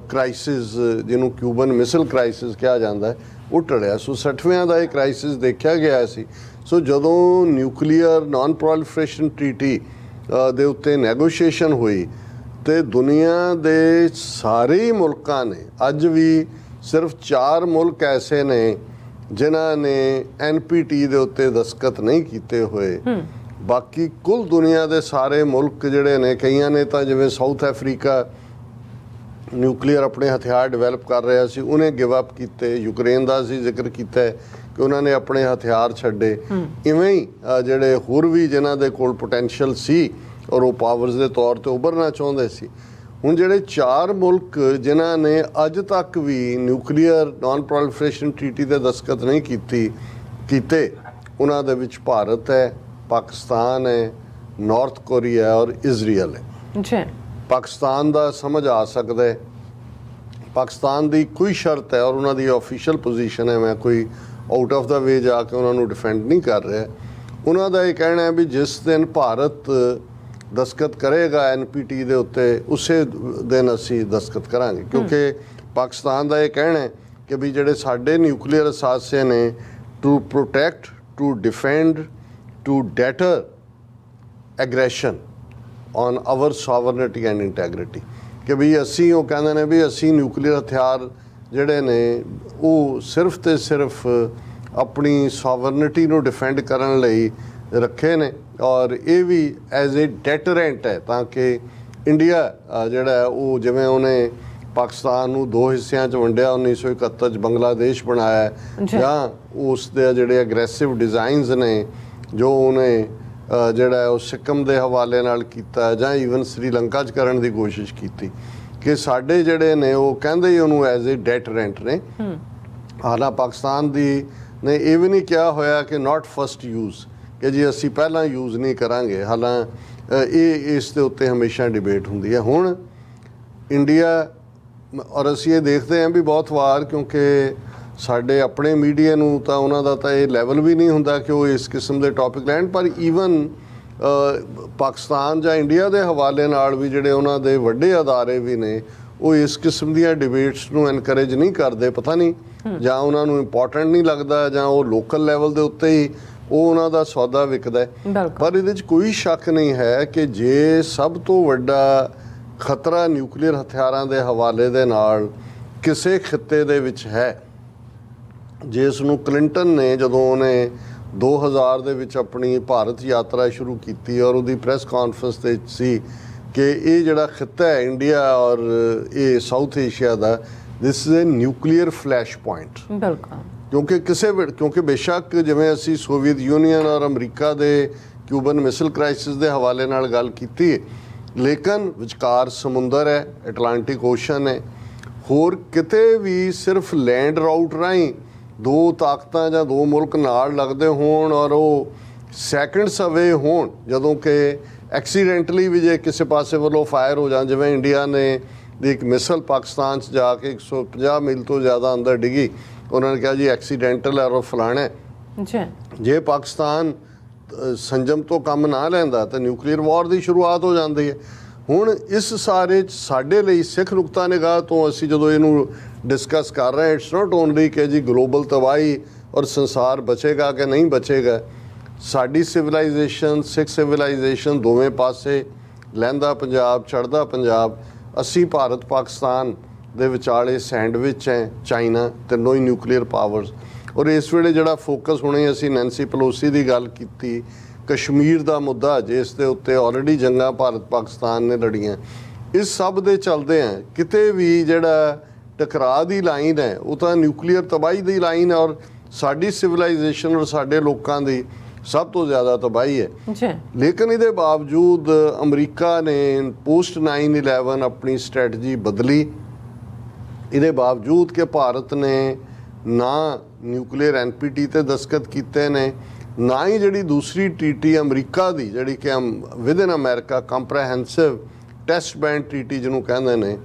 ਕ੍ਰਾਈਸਿਸ ਜਿਹਨੂੰ ਕਿਊਬਨ ਮਿਸਲ ਕ੍ਰਾਈਸਿਸ ਕਿਹਾ ਜਾਂਦਾ ਹੈ ਉਹ ਟਲਿਆ। ਸੋ 60ਵਿਆਂ ਦਾ ਇਹ ਕ੍ਰਾਈਸਿਸ ਦੇਖਿਆ ਗਿਆ ਸੀ। ਸੋ ਜਦੋਂ ਨਿਊਕਲੀਅਰ ਨਾਨ ਪ੍ਰੋਲੀਫਰੇਸ਼ਨ ਟ੍ਰੀਟੀ ਦੇ ਉੱਤੇ ਨੈਗੋਸ਼ੀਏਸ਼ਨ ਹੋਈ ਤੇ ਦੁਨੀਆ ਦੇ ਸਾਰੇ ਹੀ ਮੁਲਕਾਂ ਨੇ, ਅੱਜ ਵੀ ਸਿਰਫ 4 ਮੁਲਕ ਐਸੇ ਨੇ ਜਿਨ੍ਹਾਂ ਨੇ NPT ਦੇ ਉੱਤੇ ਦਸਤਖਤ ਨਹੀਂ ਕੀਤੇ ਹੋਏ। ਬਾਕੀ ਕੁੱਲ ਦੁਨੀਆ ਦੇ ਸਾਰੇ ਮੁਲਕ ਜਿਹੜੇ ਨੇ, ਕਈਆਂ ਨੇ ਤਾਂ ਜਿਵੇਂ ਸਾਊਥ ਅਫਰੀਕਾ ਨਿਊਕਲੀਅਰ ਆਪਣੇ ਹਥਿਆਰ ਡਿਵੈਲਪ ਕਰ ਰਿਹਾ ਸੀ, ਉਹਨੇ ਗਿਵ ਅਪ ਕੀਤੇ। ਯੂਕਰੇਨ ਦਾ ਅਸੀਂ ਜ਼ਿਕਰ ਕੀਤਾ ਹੈ ਕਿ ਉਹਨਾਂ ਨੇ ਆਪਣੇ ਹਥਿਆਰ ਛੱਡੇ। ਇਵੇਂ ਹੀ ਜਿਹੜੇ ਹੋਰ ਵੀ ਜਿਨ੍ਹਾਂ ਦੇ ਕੋਲ ਪੋਟੈਂਸ਼ੀਅਲ ਸੀ ਔਰ ਉਹ ਪਾਵਰਸ ਦੇ ਤੌਰ ਤੇ ਉੱਭਰਨਾ ਚਾਹੁੰਦੇ ਸੀ। ਹੁਣ ਜਿਹੜੇ 4 ਮੁਲਕ ਜਿਨ੍ਹਾਂ ਨੇ ਅੱਜ ਤੱਕ ਵੀ ਨਿਊਕਲੀਅਰ ਨਾਨ ਪ੍ਰੋਲੀਫਰੇਸ਼ਨ ਟ੍ਰੀਟੀ ਤੇ ਦਸਤਖਤ ਨਹੀਂ ਕੀਤੇ, ਉਹਨਾਂ ਦੇ ਵਿੱਚ ਭਾਰਤ ਹੈ, ਪਾਕਿਸਤਾਨ ਹੈ, ਨਾਰਥ ਕੋਰੀਆ ਔਰ ਇਜ਼ਰਾਈਲ ਹੈ। ਜੀ, ਪਾਕਿਸਤਾਨ ਦਾ ਸਮਝ ਆ ਸਕਦਾ ਹੈ। ਪਾਕਿਸਤਾਨ ਦੀ ਕੋਈ ਸ਼ਰਤ ਹੈ ਔਰ ਉਹਨਾਂ ਦੀ ਆਫੀਸ਼ੀਅਲ ਪੋਜੀਸ਼ਨ ਹੈ, ਮੈਂ ਕੋਈ ਆਊਟ ਆਫ ਦਾ ਵੇ ਜਾ ਕੇ ਉਹਨਾਂ ਨੂੰ ਡਿਫੈਂਡ ਨਹੀਂ ਕਰ ਰਿਹਾ। ਉਹਨਾਂ ਦਾ ਇਹ ਕਹਿਣਾ ਹੈ ਵੀ ਜਿਸ ਦਿਨ ਭਾਰਤ ਦਸਤਖਤ ਕਰੇਗਾ NPT ਦੇ ਉੱਤੇ, ਉਸੇ ਦਿਨ ਅਸੀਂ ਦਸਤਖਤ ਕਰਾਂਗੇ। ਕਿਉਂਕਿ ਪਾਕਿਸਤਾਨ ਦਾ ਇਹ ਕਹਿਣਾ ਹੈ ਕਿ ਵੀ ਜਿਹੜੇ ਸਾਡੇ ਨਿਊਕਲੀਅਰ ਅਸਾਸੇ ਨੇ, to protect, to defend, to deter aggression on our sovereignty and integrity, ਕਿ ਵੀ ਅਸੀਂ, ਉਹ ਕਹਿੰਦੇ ਨੇ ਵੀ ਅਸੀਂ ਨਿਊਕਲੀਅਰ ਹਥਿਆਰ ਜਿਹੜੇ ਨੇ ਉਹ ਸਿਰਫ ਤੇ ਸਿਰਫ ਆਪਣੀ ਸੋਵਰਨਿਟੀ ਨੂੰ ਡਿਫੈਂਡ ਕਰਨ ਲਈ ਰੱਖੇ ਨੇ ਔਰ ਇਹ ਵੀ ਐਜ਼ ਏ ਡੈਟਰੈਂਟ ਹੈ, ਤਾਂ ਕਿ ਇੰਡੀਆ ਜਿਹੜਾ ਉਹ, ਜਿਵੇਂ ਉਹਨੇ ਪਾਕਿਸਤਾਨ ਨੂੰ 2 ਹਿੱਸਿਆਂ 'ਚ ਵੰਡਿਆ 1971 'ਚ, ਬੰਗਲਾਦੇਸ਼ ਬਣਾਇਆ, ਜਾਂ ਉਸ ਦੇ ਜਿਹੜੇ ਅਗਰੈਸਿਵ ਡਿਜ਼ਾਈਨਸ ਨੇ ਜੋ ਉਹਨੇ ਜਿਹੜਾ ਉਹ ਸਿੱਕਮ ਦੇ ਹਵਾਲੇ ਨਾਲ ਕੀਤਾ, ਜਾਂ ਈਵਨ ਸ੍ਰੀਲੰਕਾ 'ਚ ਕਰਨ ਦੀ ਕੋਸ਼ਿਸ਼ ਕੀਤੀ, ਕਿ ਸਾਡੇ ਜਿਹੜੇ ਨੇ ਉਹ ਕਹਿੰਦੇ ਹੀ ਉਹਨੂੰ ਐਜ਼ ਏ ਡੈਟਰੈਂਟ ਨੇ। ਹਾਲਾਂ ਪਾਕਿਸਤਾਨ ਦੀ ਨੇ ਇਹ ਵੀ ਨਹੀਂ ਕਿਹਾ ਹੋਇਆ ਕਿ ਨਾਟ ਫਸਟ ਯੂਜ਼, ਕਿ ਜੀ ਅਸੀਂ ਪਹਿਲਾਂ ਯੂਜ਼ ਨਹੀਂ ਕਰਾਂਗੇ। ਹਾਲਾਂ ਇਹ ਇਸ ਦੇ ਉੱਤੇ ਹਮੇਸ਼ਾ ਡਿਬੇਟ ਹੁੰਦੀ ਹੈ। ਹੁਣ ਇੰਡੀਆ, ਔਰ ਅਸੀਂ ਇਹ ਦੇਖਦੇ ਹਾਂ ਵੀ ਬਹੁਤ ਵਾਰ, ਕਿਉਂਕਿ ਸਾਡੇ ਆਪਣੇ ਮੀਡੀਆ ਨੂੰ ਤਾਂ ਉਹਨਾਂ ਦਾ ਤਾਂ ਇਹ ਲੈਵਲ ਵੀ ਨਹੀਂ ਹੁੰਦਾ ਕਿ ਉਹ ਇਸ ਕਿਸਮ ਦੇ ਟੌਪਿਕ ਲੈਣ, ਪਰ ਈਵਨ ਪਾਕਿਸਤਾਨ ਜਾਂ ਇੰਡੀਆ ਦੇ ਹਵਾਲੇ ਨਾਲ ਵੀ ਜਿਹੜੇ ਉਹਨਾਂ ਦੇ ਵੱਡੇ ਅਦਾਰੇ ਵੀ ਨੇ, ਉਹ ਇਸ ਕਿਸਮ ਦੀਆਂ ਡਿਬੇਟਸ ਨੂੰ ਐਨਕਰੇਜ ਨਹੀਂ ਕਰਦੇ। ਪਤਾ ਨਹੀਂ, ਜਾਂ ਉਹਨਾਂ ਨੂੰ ਇੰਪੋਰਟੈਂਟ ਨਹੀਂ ਲੱਗਦਾ, ਜਾਂ ਉਹ ਲੋਕਲ ਲੈਵਲ ਦੇ ਉੱਤੇ ਹੀ ਉਹ ਉਹਨਾਂ ਦਾ ਸੌਦਾ ਵਿਕਦਾ ਹੈ। ਪਰ ਇਹਦੇ 'ਚ ਕੋਈ ਸ਼ੱਕ ਨਹੀਂ ਹੈ ਕਿ ਜੇ ਸਭ ਤੋਂ ਵੱਡਾ ਖਤਰਾ ਨਿਊਕਲੀਅਰ ਹਥਿਆਰਾਂ ਦੇ ਹਵਾਲੇ ਦੇ ਨਾਲ ਕਿਸੇ ਖਿੱਤੇ ਦੇ ਵਿੱਚ ਹੈ, ਜਿਸ ਨੂੰ ਕਲਿੰਟਨ ਨੇ ਜਦੋਂ ਉਹਨੇ 2000 ਦੇ ਵਿੱਚ ਆਪਣੀ ਭਾਰਤ ਯਾਤਰਾ ਸ਼ੁਰੂ ਕੀਤੀ ਔਰ ਉਹਦੀ ਪ੍ਰੈਸ ਕਾਨਫਰੰਸ ਤੇ ਸੀ ਕਿ ਇਹ ਜਿਹੜਾ ਖਿੱਤਾ ਹੈ ਇੰਡੀਆ ਔਰ ਇਹ south Asia the, this is a nuclear flash point. ਬਿਲਕੁਲ, ਕਿਉਂਕਿ ਬੇਸ਼ੱਕ ਜਿਵੇਂ ਅਸੀਂ ਸੋਵੀਅਤ ਯੂਨੀਅਨ ਔਰ ਅਮਰੀਕਾ ਦੇ ਕਿਊਬਨ ਮਿਸਲ ਕ੍ਰਾਈਸਿਸ ਦੇ ਹਵਾਲੇ ਨਾਲ ਗੱਲ ਕੀਤੀ, ਲੇਕਿਨ ਵਿਚਕਾਰ ਸਮੁੰਦਰ ਹੈ, ਐਟਲਾਂਟਿਕ ਓਸ਼ਨ ਹੈ। ਹੋਰ ਕਿਤੇ ਵੀ ਸਿਰਫ ਲੈਂਡ ਰਾਊਟ ਰਾਹੀਂ 2 ਤਾਕਤਾਂ ਜਾਂ 2 ਮੁਲਕ ਨਾਲ ਲੱਗਦੇ ਹੋਣ ਔਰ ਉਹ ਸੈਕਿੰਡਸ ਅਵੇ ਹੋਣ, ਜਦੋਂ ਕਿ ਐਕਸੀਡੈਂਟਲੀ ਵੀ ਜੇ ਕਿਸੇ ਪਾਸੇ ਵੱਲੋਂ ਫਾਇਰ ਹੋ ਜਾਣ, ਜਿਵੇਂ ਇੰਡੀਆ ਨੇ ਦੀ ਇੱਕ ਮਿਸਲ ਪਾਕਿਸਤਾਨ 'ਚ ਜਾ ਕੇ 150 ਮੀਲ ਤੋਂ ਜ਼ਿਆਦਾ ਅੰਦਰ ਡਿੱਗੀ, ਉਹਨਾਂ ਨੇ ਕਿਹਾ ਜੀ ਐਕਸੀਡੈਂਟਲ ਹੈ ਔਰ ਫਲਾਣਾ। ਜੇ ਪਾਕਿਸਤਾਨ ਸੰਜਮ ਤੋਂ ਕੰਮ ਨਾ ਲੈਂਦਾ ਤਾਂ ਨਿਊਕਲੀਅਰ ਵਾਰ ਦੀ ਸ਼ੁਰੂਆਤ ਹੋ ਜਾਂਦੀ ਹੈ। ਹੁਣ ਇਸ ਸਾਰੇ 'ਚ ਸਾਡੇ ਲਈ ਸਿੱਖ ਨੁਕਤਾ ਨਿਗਾਹ ਤੋਂ ਅਸੀਂ ਜਦੋਂ ਇਹਨੂੰ ਡਿਸਕਸ ਕਰ ਰਹੇ, ਇਟਸ ਨਾਟ ਓਨਲੀ ਕਿ ਜੀ ਗਲੋਬਲ ਤਬਾਹੀ ਔਰ ਸੰਸਾਰ ਬਚੇਗਾ ਕਿ ਨਹੀਂ ਬਚੇਗਾ। ਸਾਡੀ ਸਿਵਲਾਈਜੇਸ਼ਨ, ਸਿੱਖ ਸਿਵਲਾਈਜੇਸ਼ਨ ਦੋਵੇਂ ਪਾਸੇ, ਲਹਿੰਦਾ ਪੰਜਾਬ, ਚੜ੍ਹਦਾ ਪੰਜਾਬ, ਅਸੀਂ ਭਾਰਤ ਪਾਕਿਸਤਾਨ ਦੇ ਵਿਚਾਲੇ ਸੈਂਡਵਿਚ ਹੈ, ਚਾਈਨਾ, ਤਿੰਨੋਂ ਹੀ ਨਿਊਕਲੀਅਰ ਪਾਵਰਸ। ਔਰ ਇਸ ਵੇਲੇ ਜਿਹੜਾ ਫੋਕਸ ਹੁਣੇ ਅਸੀਂ ਨੈਂਸੀ ਪੈਲੋਸੀ ਦੀ ਗੱਲ ਕੀਤੀ, ਕਸ਼ਮੀਰ ਦਾ ਮੁੱਦਾ ਜਿਸ ਦੇ ਉੱਤੇ ਆਲਰੇਡੀ ਜੰਗਾਂ ਭਾਰਤ ਪਾਕਿਸਤਾਨ ਨੇ ਲੜੀਆਂ, ਇਸ ਸਭ ਦੇ ਚੱਲਦੇ ਆ ਕਿਤੇ ਵੀ ਜਿਹੜਾ ਟਕਰਾਅ ਦੀ ਲਾਈਨ ਹੈ ਉਹ ਤਾਂ ਨਿਊਕਲੀਅਰ ਤਬਾਹੀ ਦੀ ਲਾਈਨ ਹੈ, ਔਰ ਸਾਡੀ ਸਿਵਲਾਈਜੇਸ਼ਨ ਔਰ ਸਾਡੇ ਲੋਕਾਂ ਦੀ ਸਭ ਤੋਂ ਜ਼ਿਆਦਾ ਤਬਾਹੀ ਹੈ। ਲੇਕਿਨ ਇਹਦੇ ਬਾਵਜੂਦ ਅਮਰੀਕਾ ਨੇ ਪੋਸਟ 9/11 ਆਪਣੀ ਸਟ੍ਰੈਟਜੀ ਬਦਲੀ। ਇਹਦੇ ਬਾਵਜੂਦ ਕਿ ਭਾਰਤ ਨੇ ਨਾ ਨਿਊਕਲੀਅਰ NPT ਤੇ ਦਸਤਖਤ ਕੀਤੇ ਨੇ, ਨਾ ਹੀ ਜਿਹੜੀ ਦੂਸਰੀ ਟ੍ਰੀਟੀ ਅਮਰੀਕਾ ਦੀ, ਜਿਹੜੀ ਕਿ within America comprehensive test ban treaty ਜਿਹਨੂੰ ਕਹਿੰਦੇ ਨੇ,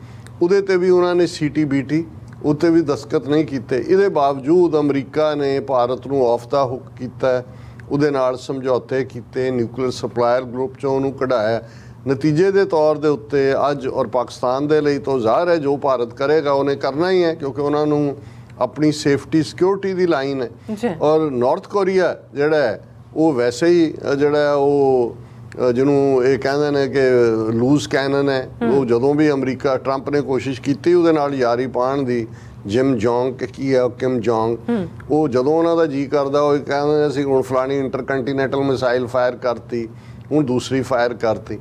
ਉਹਦੇ ਤੇ ਵੀ ਉਹਨਾਂ ਨੇ CTBT ਉੱਤੇ ਵੀ ਦਸਤਖਤ ਨਹੀਂ ਕੀਤੇ। ਇਹਦੇ ਬਾਵਜੂਦ ਅਮਰੀਕਾ ਨੇ ਭਾਰਤ ਨੂੰ ਆਫ ਦਾ ਹੁੱਕ ਕੀਤਾ, ਉਹਦੇ ਨਾਲ ਸਮਝੌਤੇ ਕੀਤੇ, ਨਿਊਕਲੀਅਰ ਸਪਲਾਇਰ ਗਰੁੱਪ 'ਚੋਂ ਉਹਨੂੰ ਕਢਾਇਆ, ਨਤੀਜੇ ਦੇ ਤੌਰ ਦੇ ਉੱਤੇ ਅੱਜ ਔਰ ਪਾਕਿਸਤਾਨ ਦੇ ਲਈ ਤਾਂ ਜ਼ਾਹਰ ਹੈ ਜੋ ਭਾਰਤ ਕਰੇਗਾ ਉਹਨੇ ਕਰਨਾ ਹੀ ਹੈ, ਕਿਉਂਕਿ ਉਹਨਾਂ ਨੂੰ ਆਪਣੀ ਸੇਫਟੀ ਸਿਕਿਉਰਿਟੀ ਦੀ ਲਾਈਨ ਹੈ। ਔਰ ਨਾਰਥ ਕੋਰੀਆ ਜਿਹੜਾ ਹੈ ਉਹ ਵੈਸੇ ਹੀ ਜਿਹੜਾ ਹੈ ਉਹ ਜਿਹਨੂੰ ਇਹ ਕਹਿੰਦੇ ਨੇ ਕਿ ਲੂਜ਼ ਕੈਨਨ ਹੈ, ਉਹ ਜਦੋਂ ਵੀ ਅਮਰੀਕਾ ਟਰੰਪ ਨੇ ਕੋਸ਼ਿਸ਼ ਕੀਤੀ ਉਹਦੇ ਨਾਲ ਯਾਰੀ ਪਾਉਣ ਦੀ, ਜਿਮ ਜੋਂਗ ਕੀ ਹੈ ਕਿਮ ਜੋਂਗ, ਉਹ ਜਦੋਂ ਉਹਨਾਂ ਦਾ ਜੀ ਕਰਦਾ ਉਹ ਕਹਿੰਦੇ ਅਸੀਂ ਹੁਣ ਫਲਾਣੀ ਇੰਟਰਕੰਟੀਨੈਂਟਲ ਮਿਸਾਈਲ ਫਾਇਰ ਕਰਤੀ, ਹੁਣ ਦੂਸਰੀ ਫਾਇਰ ਕਰਤੀ।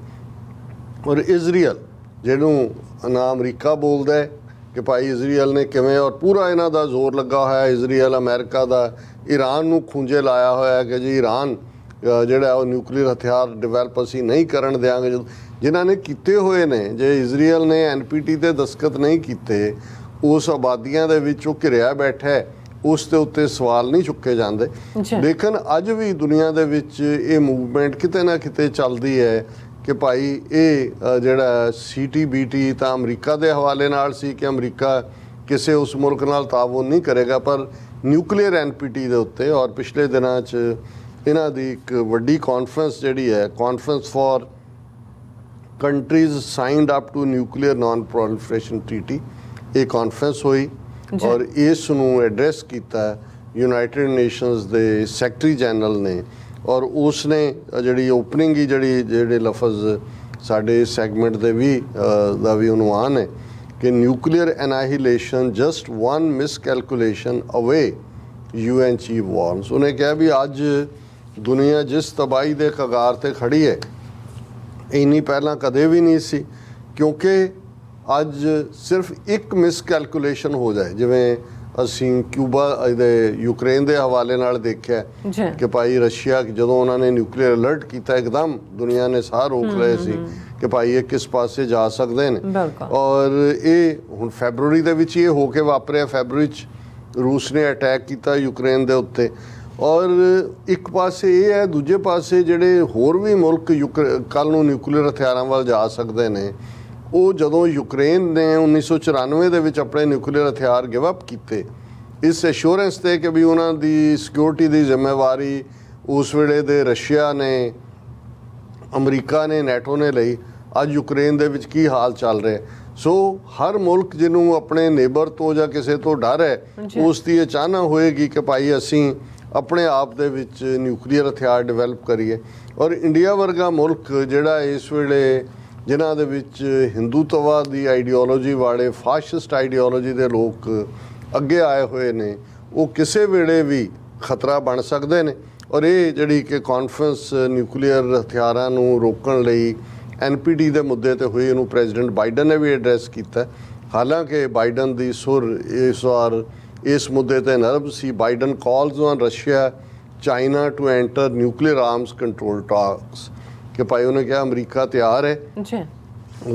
ਔਰ ਇਜ਼ਰਾਈਲ ਜਿਹਨੂੰ ਨਾ ਅਮਰੀਕਾ ਬੋਲਦਾ ਹੈ ਕਿ ਭਾਈ ਇਜ਼ਰਾਈਲ ਨੇ ਕਿਵੇਂ, ਔਰ ਪੂਰਾ ਇਹਨਾਂ ਦਾ ਜ਼ੋਰ ਲੱਗਾ ਹੋਇਆ ਇਜ਼ਰਾਈਲ ਅਮਰੀਕਾ ਦਾ ਈਰਾਨ ਨੂੰ ਖੂੰਜੇ ਲਾਇਆ ਹੋਇਆ ਕਿ ਜੀ ਈਰਾਨ ਜਿਹੜਾ ਉਹ ਨਿਊਕਲੀਅਰ ਹਥਿਆਰ ਡਿਵੈਲਪ ਅਸੀਂ ਨਹੀਂ ਕਰਨ ਦਿਆਂਗੇ। ਜਿਨ੍ਹਾਂ ਨੇ ਕੀਤੇ ਹੋਏ ਨੇ, ਜੇ ਇਜ਼ਰਾਈਲ ਨੇ NPT ਤੇ ਦਸਤਖਤ ਨਹੀਂ ਕੀਤੇ, ਉਸ ਆਬਾਦੀਆਂ ਦੇ ਵਿੱਚ ਉਹ ਘਿਰਿਆ ਬੈਠਾ ਹੈ, ਉਸ ਦੇ ਉੱਤੇ ਸਵਾਲ ਨਹੀਂ ਚੁੱਕੇ ਜਾਂਦੇ। ਲੇਕਿਨ ਅੱਜ ਵੀ ਦੁਨੀਆ ਦੇ ਵਿੱਚ ਇਹ ਮੂਵਮੈਂਟ ਕਿਤੇ ਨਾ ਕਿਤੇ ਚੱਲਦੀ ਹੈ ਕਿ ਭਾਈ ਇਹ ਜਿਹੜਾ CTBT ਤਾਂ ਅਮਰੀਕਾ ਦੇ ਹਵਾਲੇ ਨਾਲ ਸੀ ਕਿ ਅਮਰੀਕਾ ਕਿਸੇ ਉਸ ਮੁਲਕ ਨਾਲ ਤਾਵੁਨ ਨਹੀਂ ਕਰੇਗਾ, ਪਰ ਨਿਊਕਲੀਅਰ NPT ਦੇ ਉੱਤੇ। ਔਰ ਪਿਛਲੇ ਦਿਨਾਂ 'ਚ ਇਹਨਾਂ ਦੀ ਇੱਕ ਵੱਡੀ ਕਾਨਫਰੰਸ ਜਿਹੜੀ ਹੈ, conference for countries signed up to nuclear non proliferation treaty, ਇਹ ਕਾਨਫਰੰਸ ਹੋਈ ਔਰ ਇਸ ਨੂੰ ਐਡਰੈਸ ਕੀਤਾ ਯੂਨਾਈਟਿਡ ਨੇਸ਼ਨਸ ਦੇ ਸੈਕਟਰੀ ਜਨਰਲ ਨੇ। ਔਰ ਉਸ ਨੇ ਜਿਹੜੀ ਓਪਨਿੰਗ ਹੀ ਜਿਹੜੇ ਲਫ਼ਜ਼ ਸਾਡੇ ਸੈਗਮੈਂਟ ਦੇ ਵੀ ਦਾ ਵੀ ਉਨਵਾਨ ਹੈ ਕਿ ਨਿਊਕਲੀਅਰ ਐਨਾਹੀਲੇਸ਼ਨ ਜਸਟ ਵਨ ਮਿਸਕੈਲਕੂਲੇਸ਼ਨ ਅਵੇ UN ਚੀਫ ਵਾਰਨਸ। ਉਹਨੇ ਕਿਹਾ ਵੀ ਅੱਜ ਦੁਨੀਆ ਜਿਸ ਤਬਾਹੀ ਦੇ ਕਗਾਰ ਤੇ ਖੜੀ ਹੈ, ਇੰਨੀ ਪਹਿਲਾਂ ਕਦੇ ਵੀ ਨਹੀਂ ਸੀ, ਕਿਉਂਕਿ ਅੱਜ ਸਿਰਫ ਇੱਕ ਮਿਸਕੈਲਕੂਲੇਸ਼ਨ ਹੋ ਜਾਏ, ਜਿਵੇਂ ਅਸੀਂ ਕਿਊਬਾ ਦੇ ਯੂਕਰੇਨ ਦੇ ਹਵਾਲੇ ਨਾਲ ਦੇਖਿਆ ਕਿ ਭਾਈ ਰਸ਼ੀਆ ਜਦੋਂ ਉਹਨਾਂ ਨੇ ਨਿਊਕਲੀਅਰ ਅਲਰਟ ਕੀਤਾ, ਇੱਕਦਮ ਦੁਨੀਆ ਨੇ ਸਾਹ ਰੋਕ ਰਹੇ ਸੀ ਕਿ ਭਾਈ ਇਹ ਕਿਸ ਪਾਸੇ ਜਾ ਸਕਦੇ ਨੇ। ਔਰ ਇਹ ਹੁਣ ਫੈਬਰੂਰੀ ਦੇ ਵਿੱਚ ਇਹ ਹੋ ਕੇ ਵਾਪਰਿਆ। ਫੈਬਰੂਰੀ 'ਚ ਰੂਸ ਨੇ ਅਟੈਕ ਕੀਤਾ ਯੂਕਰੇਨ ਦੇ ਉੱਤੇ। ਔਰ ਇੱਕ ਪਾਸੇ ਇਹ ਹੈ, ਦੂਜੇ ਪਾਸੇ ਜਿਹੜੇ ਹੋਰ ਵੀ ਮੁਲਕ ਕੱਲ੍ਹ ਨੂੰ ਨਿਊਕਲੀਅਰ ਹਥਿਆਰਾਂ ਵੱਲ ਜਾ ਸਕਦੇ ਨੇ, ਉਹ ਜਦੋਂ ਯੂਕਰੇਨ ਨੇ 1994 ਦੇ ਵਿੱਚ ਆਪਣੇ ਨਿਊਕਲੀਅਰ ਹਥਿਆਰ ਗਿਵ ਅਪ ਕੀਤੇ, ਇਸ ਐਸ਼ੋਰੈਂਸ 'ਤੇ ਕਿ ਵੀ ਉਹਨਾਂ ਦੀ ਸਿਕਿਉਰਿਟੀ ਦੀ ਜ਼ਿੰਮੇਵਾਰੀ ਉਸ ਵੇਲੇ ਦੇ ਰਸ਼ੀਆ ਨੇ, ਅਮਰੀਕਾ ਨੇ, ਨੈਟੋ ਨੇ ਲਈ, ਅੱਜ ਯੂਕਰੇਨ ਦੇ ਵਿੱਚ ਕੀ ਹਾਲ ਚੱਲ ਰਿਹਾ। ਸੋ ਹਰ ਮੁਲਕ ਜਿਹਨੂੰ ਆਪਣੇ ਨੇਬਰ ਤੋਂ ਜਾਂ ਕਿਸੇ ਤੋਂ ਡਰ ਹੈ, ਉਸ ਦੀ ਇਹ ਚਾਹਨਾ ਹੋਏਗੀ ਕਿ ਭਾਈ ਅਸੀਂ ਆਪਣੇ ਆਪ ਦੇ ਵਿੱਚ ਨਿਊਕਲੀਅਰ ਹਥਿਆਰ ਡਿਵੈਲਪ ਕਰੀਏ। ਔਰ ਇੰਡੀਆ ਵਰਗਾ ਮੁਲਕ ਜਿਹੜਾ ਇਸ ਵੇਲੇ ਜਿਨ੍ਹਾਂ ਦੇ ਵਿੱਚ ਹਿੰਦੂਤਵਾ ਦੀ ਆਈਡੀਓਲੋਜੀ ਵਾਲੇ, ਫਾਸ਼ਿਸਟ ਆਈਡੀਓਲੋਜੀ ਦੇ ਲੋਕ ਅੱਗੇ ਆਏ ਹੋਏ ਨੇ, ਉਹ ਕਿਸੇ ਵੇਲੇ ਵੀ ਖਤਰਾ ਬਣ ਸਕਦੇ ਨੇ। ਔਰ ਇਹ ਜਿਹੜੀ ਕਿ ਕਾਨਫਰੰਸ ਨਿਊਕਲੀਅਰ ਹਥਿਆਰਾਂ ਨੂੰ ਰੋਕਣ ਲਈ NPT ਦੇ ਮੁੱਦੇ ਤੇ ਹੋਈ, ਇਹਨੂੰ ਪ੍ਰੈਜ਼ੀਡੈਂਟ ਬਾਈਡਨ ਨੇ ਵੀ ਐਡਰੈਸ ਕੀਤਾ। ਹਾਲਾਂਕਿ ਬਾਈਡਨ ਦੀ ਸੁਰ ਇਸ ਵਾਰ ਇਸ ਮੁੱਦੇ ਤੇ ਨਰਮ ਸੀ। Biden calls on Russia China to enter nuclear arms control talks, ਕਿ ਭਾਈ ਉਹਨੇ ਕਿਹਾ ਅਮਰੀਕਾ ਤਿਆਰ ਹੈ,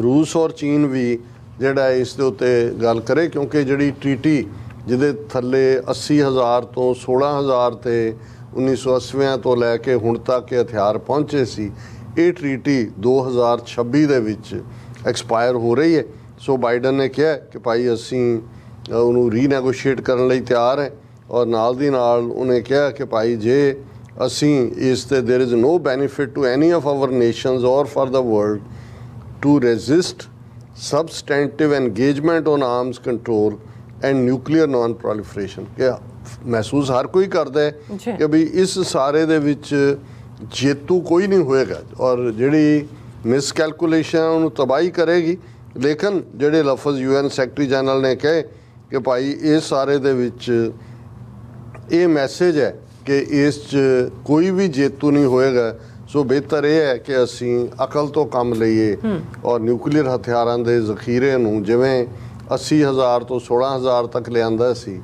ਰੂਸ ਔਰ ਚੀਨ ਵੀ ਜਿਹੜਾ ਇਸ ਦੇ ਉੱਤੇ ਗੱਲ ਕਰੇ, ਕਿਉਂਕਿ ਜਿਹੜੀ ਟ੍ਰੀਟੀ ਜਿਹਦੇ ਥੱਲੇ 80,000 ਤੋਂ 16,000 ਤੇ 1980 ਤੋਂ ਲੈ ਕੇ ਹੁਣ ਤੱਕ ਇਹ ਹਥਿਆਰ ਪਹੁੰਚੇ ਸੀ, ਇਹ ਟ੍ਰੀਟੀ 2026 ਦੇ ਵਿੱਚ ਐਕਸਪਾਇਰ ਹੋ ਰਹੀ ਹੈ। ਸੋ ਬਾਈਡਨ ਨੇ ਕਿਹਾ ਕਿ ਭਾਈ ਅਸੀਂ ਉਹਨੂੰ ਰੀਨੈਗੋਸ਼ੀਏਟ ਕਰਨ ਲਈ ਤਿਆਰ ਹੈ। ਔਰ ਨਾਲ ਦੀ ਨਾਲ ਉਹਨੇ ਕਿਹਾ ਕਿ ਭਾਈ ਜੇ ਅਸੀਂ ਇਸ ਤੇ there is no benefit to any of our nations or for the world to resist substantive engagement on arms control and nuclear non-proliferation। ਕਿ ਮਹਿਸੂਸ ਹਰ ਕੋਈ ਕਰਦਾ ਹੈ ਕਿ ਵੀ ਇਸ ਸਾਰੇ ਦੇ ਵਿੱਚ ਜੇਤੂ ਕੋਈ ਨਹੀਂ ਹੋਏਗਾ, ਔਰ ਜਿਹੜੀ ਮਿਸਕੈਲਕੂਲੇਸ਼ਨ ਉਹਨੂੰ ਤਬਾਹੀ ਕਰੇਗੀ। ਲੇਕਿਨ ਜਿਹੜੇ ਲਫ਼ਜ਼ UN ਸੈਕਟਰੀ ਜਨਰਲ ਨੇ ਕਹੇ ਕਿ ਭਾਈ ਇਸ ਸਾਰੇ ਦੇ ਵਿੱਚ ਇਹ ਮੈਸੇਜ ਹੈ ਕਿ ਇਸ 'ਚ ਕੋਈ ਵੀ ਜੇਤੂ ਨਹੀਂ ਹੋਏਗਾ। ਸੋ ਬਿਹਤਰ ਇਹ ਹੈ ਕਿ ਅਸੀਂ ਅਕਲ ਤੋਂ ਕੰਮ ਲਈਏ ਔਰ ਨਿਊਕਲੀਅਰ ਹਥਿਆਰਾਂ ਦੇ ਜ਼ਖੀਰੇ ਨੂੰ ਜਿਵੇਂ 80,000 ਤੋਂ 16,000 ਤੱਕ ਲਿਆਂਦਾ ਸੀ,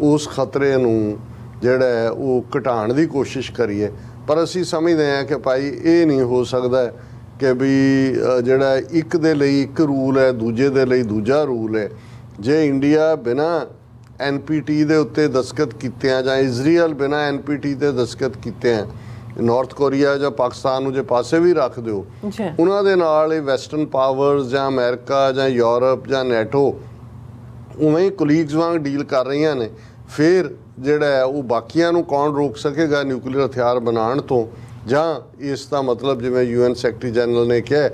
ਉਸ ਖਤਰੇ ਨੂੰ ਜਿਹੜਾ ਹੈ ਉਹ ਘਟਾਉਣ ਦੀ ਕੋਸ਼ਿਸ਼ ਕਰੀਏ। ਪਰ ਅਸੀਂ ਸਮਝਦੇ ਹਾਂ ਕਿ ਭਾਈ ਇਹ ਨਹੀਂ ਹੋ ਸਕਦਾ ਕਿ ਵੀ ਜਿਹੜਾ ਇੱਕ ਦੇ ਲਈ ਇੱਕ ਰੂਲ ਹੈ, ਦੂਜੇ ਦੇ ਲਈ ਦੂਜਾ ਰੂਲ ਹੈ। ਜੇ ਇੰਡੀਆ ਬਿਨਾਂ NPT ਦੇ ਉੱਤੇ ਦਸਤਖਤ ਕੀਤੇ ਆ ਜਾਂ ਇਜ਼ਰਾਈਲ ਬਿਨਾਂ NPT ਤੇ ਦਸਤਖਤ ਕੀਤੇ ਆ, ਨਾਰਥ ਕੋਰੀਆ ਜਾਂ ਪਾਕਿਸਤਾਨ ਨੂੰ ਜੇ ਪਾਸੇ ਵੀ ਰੱਖ ਦਿਓ, ਉਹਨਾਂ ਦੇ ਨਾਲ ਇਹ ਵੈਸਟਰਨ ਪਾਵਰਸ ਜਾਂ ਅਮਰੀਕਾ ਜਾਂ ਯੂਰਪ ਜਾਂ ਨੈਟੋ ਉਵੇਂ ਹੀ ਕੁਲੀਗਸ ਵਾਂਗ ਡੀਲ ਕਰ ਰਹੀਆਂ ਨੇ। ਫਿਰ ਜਿਹੜਾ ਹੈ ਉਹ ਬਾਕੀਆਂ ਨੂੰ ਕੌਣ ਰੋਕ ਸਕੇਗਾ ਨਿਊਕਲੀਅਰ ਹਥਿਆਰ ਬਣਾਉਣ ਤੋਂ? ਜਾਂ ਇਸ ਦਾ ਮਤਲਬ ਜਿਵੇਂ UN ਸੈਕਟਰੀ ਜਨਰਲ ਨੇ ਕਿਹਾ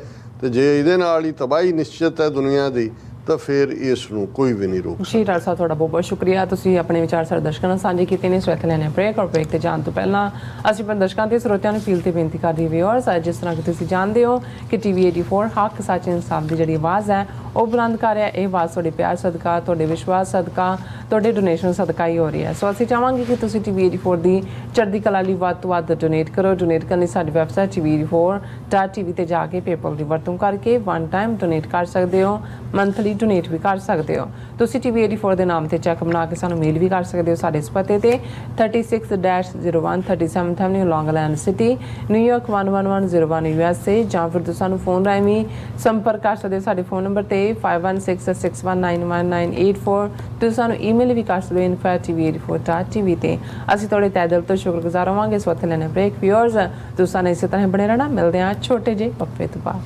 ਤੇ ਜੇ ਇਹਦੇ ਨਾਲ ਹੀ ਤਬਾਹੀ ਨਿਸ਼ਚਿਤ ਹੈ ਦੁਨੀਆ ਦੀ ਤਾਂ ਫਿਰ ਇਸ ਨੂੰ ਕੋਈ ਵੀ ਨਹੀਂ ਰੋਕ ਜੀ ਡਾਕਟਰ ਸਾਹਿਬ ਤੁਹਾਡਾ ਬਹੁਤ ਬਹੁਤ ਸ਼ੁਕਰੀਆ ਤੁਸੀਂ ਆਪਣੇ ਵਿਚਾਰ ਸਾਡੇ ਦਰਸ਼ਕਾਂ ਨਾਲ ਸਾਂਝੇ ਕੀਤੇ ਨੇ। ਸੋ ਇੱਥੇ ਲੈਣੇ ਬ੍ਰੇਕ ਔਰ ਬ੍ਰੇਕ ਤੇ ਜਾਣ ਤੋਂ ਪਹਿਲਾਂ ਅਸੀਂ ਆਪਣੇ ਦਰਸ਼ਕਾਂ ਤੇ ਸਰੋਤਿਆਂ ਨੂੰ ਅਪੀਲ ਤੇ ਬੇਨਤੀ ਕਰਦੇ ਵਿਊਅਰਸ ਜਿਸ ਤਰ੍ਹਾਂ ਕਿ ਤੁਸੀਂ ਜਾਣਦੇ ਹੋ ਕਿ ਟੀਵੀ 84 ਹੱਕ ਸੱਚ ਇਨਸਾਫ ਦੀ ਜਿਹੜੀ ਆਵਾਜ਼ ਹੈ ਉਹ ਬੁਲੰਦ ਕਰ ਰਿਹਾ। ਇਹ ਆਵਾਜ਼ ਤੁਹਾਡੇ ਪਿਆਰ ਸਦਕਾ, ਤੁਹਾਡੇ ਵਿਸ਼ਵਾਸ ਸਦਕਾ, ਤੁਹਾਡੇ ਡੋਨੇਸ਼ਨ ਸਦਕਾ ਹੀ ਹੋ ਰਹੀ ਹੈ। ਸੋ ਅਸੀਂ ਚਾਹਾਂਗੇ ਕਿ ਤੁਸੀਂ ਟੀਵੀ 84 ਦੀ ਚੜ੍ਹਦੀ ਕਲਾ ਲਈ ਵੱਧ ਤੋਂ ਵੱਧ ਡੋਨੇਟ ਕਰੋ। ਡੋਨੇਟ ਕਰਨ ਲਈ ਸਾਡੀ ਵੈਬਸਾਈਟ tv84.tv ਤੇ ਜਾ ਕੇ ਪੇਪਲ ਦੀ ਵਰਤੋਂ ਕਰਕੇ ਵਨ ਟਾਈਮ ਡੋਨੇਟ ਕਰ ਸਕਦੇ ਹੋ, ਮੰਥਲੀ ਡੋਨੇਟ ਵੀ ਕਰ ਸਕਦੇ ਹੋ। ਤੁਸੀਂ ਟੀਵੀ 84 ਦੇ ਨਾਮ ਤੇ ਚੈੱਕ ਬਣਾ ਕੇ ਸਾਨੂੰ ਮੇਲ ਵੀ ਕਰ ਸਕਦੇ ਹੋ ਸਾਡੇ ਇਸ ਪਤੇ ਤੇ 36-01 37th Avenue, Long Island City, New York 11101 USA, ਜਾਂ ਫਿਰ ਤੁਸੀਂ ਸਾਨੂੰ ਫੋਨ ਰਾਹੀਂ ਵੀ ਸੰਪਰਕ ਕਰ ਸਕਦੇ ਹੋ ਸਾਡੇ ਫੋਨ ਨੰਬਰ ਤੇ 5166191984। ਤੁਸੀਂ ਸਾਨੂੰ ਈਮੇਲ ਵੀ ਕਰ ਸਕਦੇ ਹੋ info@tv84.tv ਤੇ। ਅਸੀਂ ਤੁਹਾਡੇ ਤਹਿ ਦਿਲ ਤੋਂ ਸ਼ੁਕਰਗੁਜ਼ਾਰ ਹੋਵਾਂਗੇ। ਇਸ ਵਕਤ ਲੈਣੇ ਬ੍ਰੇਕ ਵਿਊਅਰਸ ਤੁਸੀਂ ਸਾਨੂੰ ਇਸੇ ਤਰ੍ਹਾਂ ਬਣੇ ਰਹਿਣਾ। ਮਿਲਦੇ ਹਾਂ ਛੋਟੇ ਜਿਹੇ ਵਕਫੇ ਤੋਂ ਬਾਅਦ।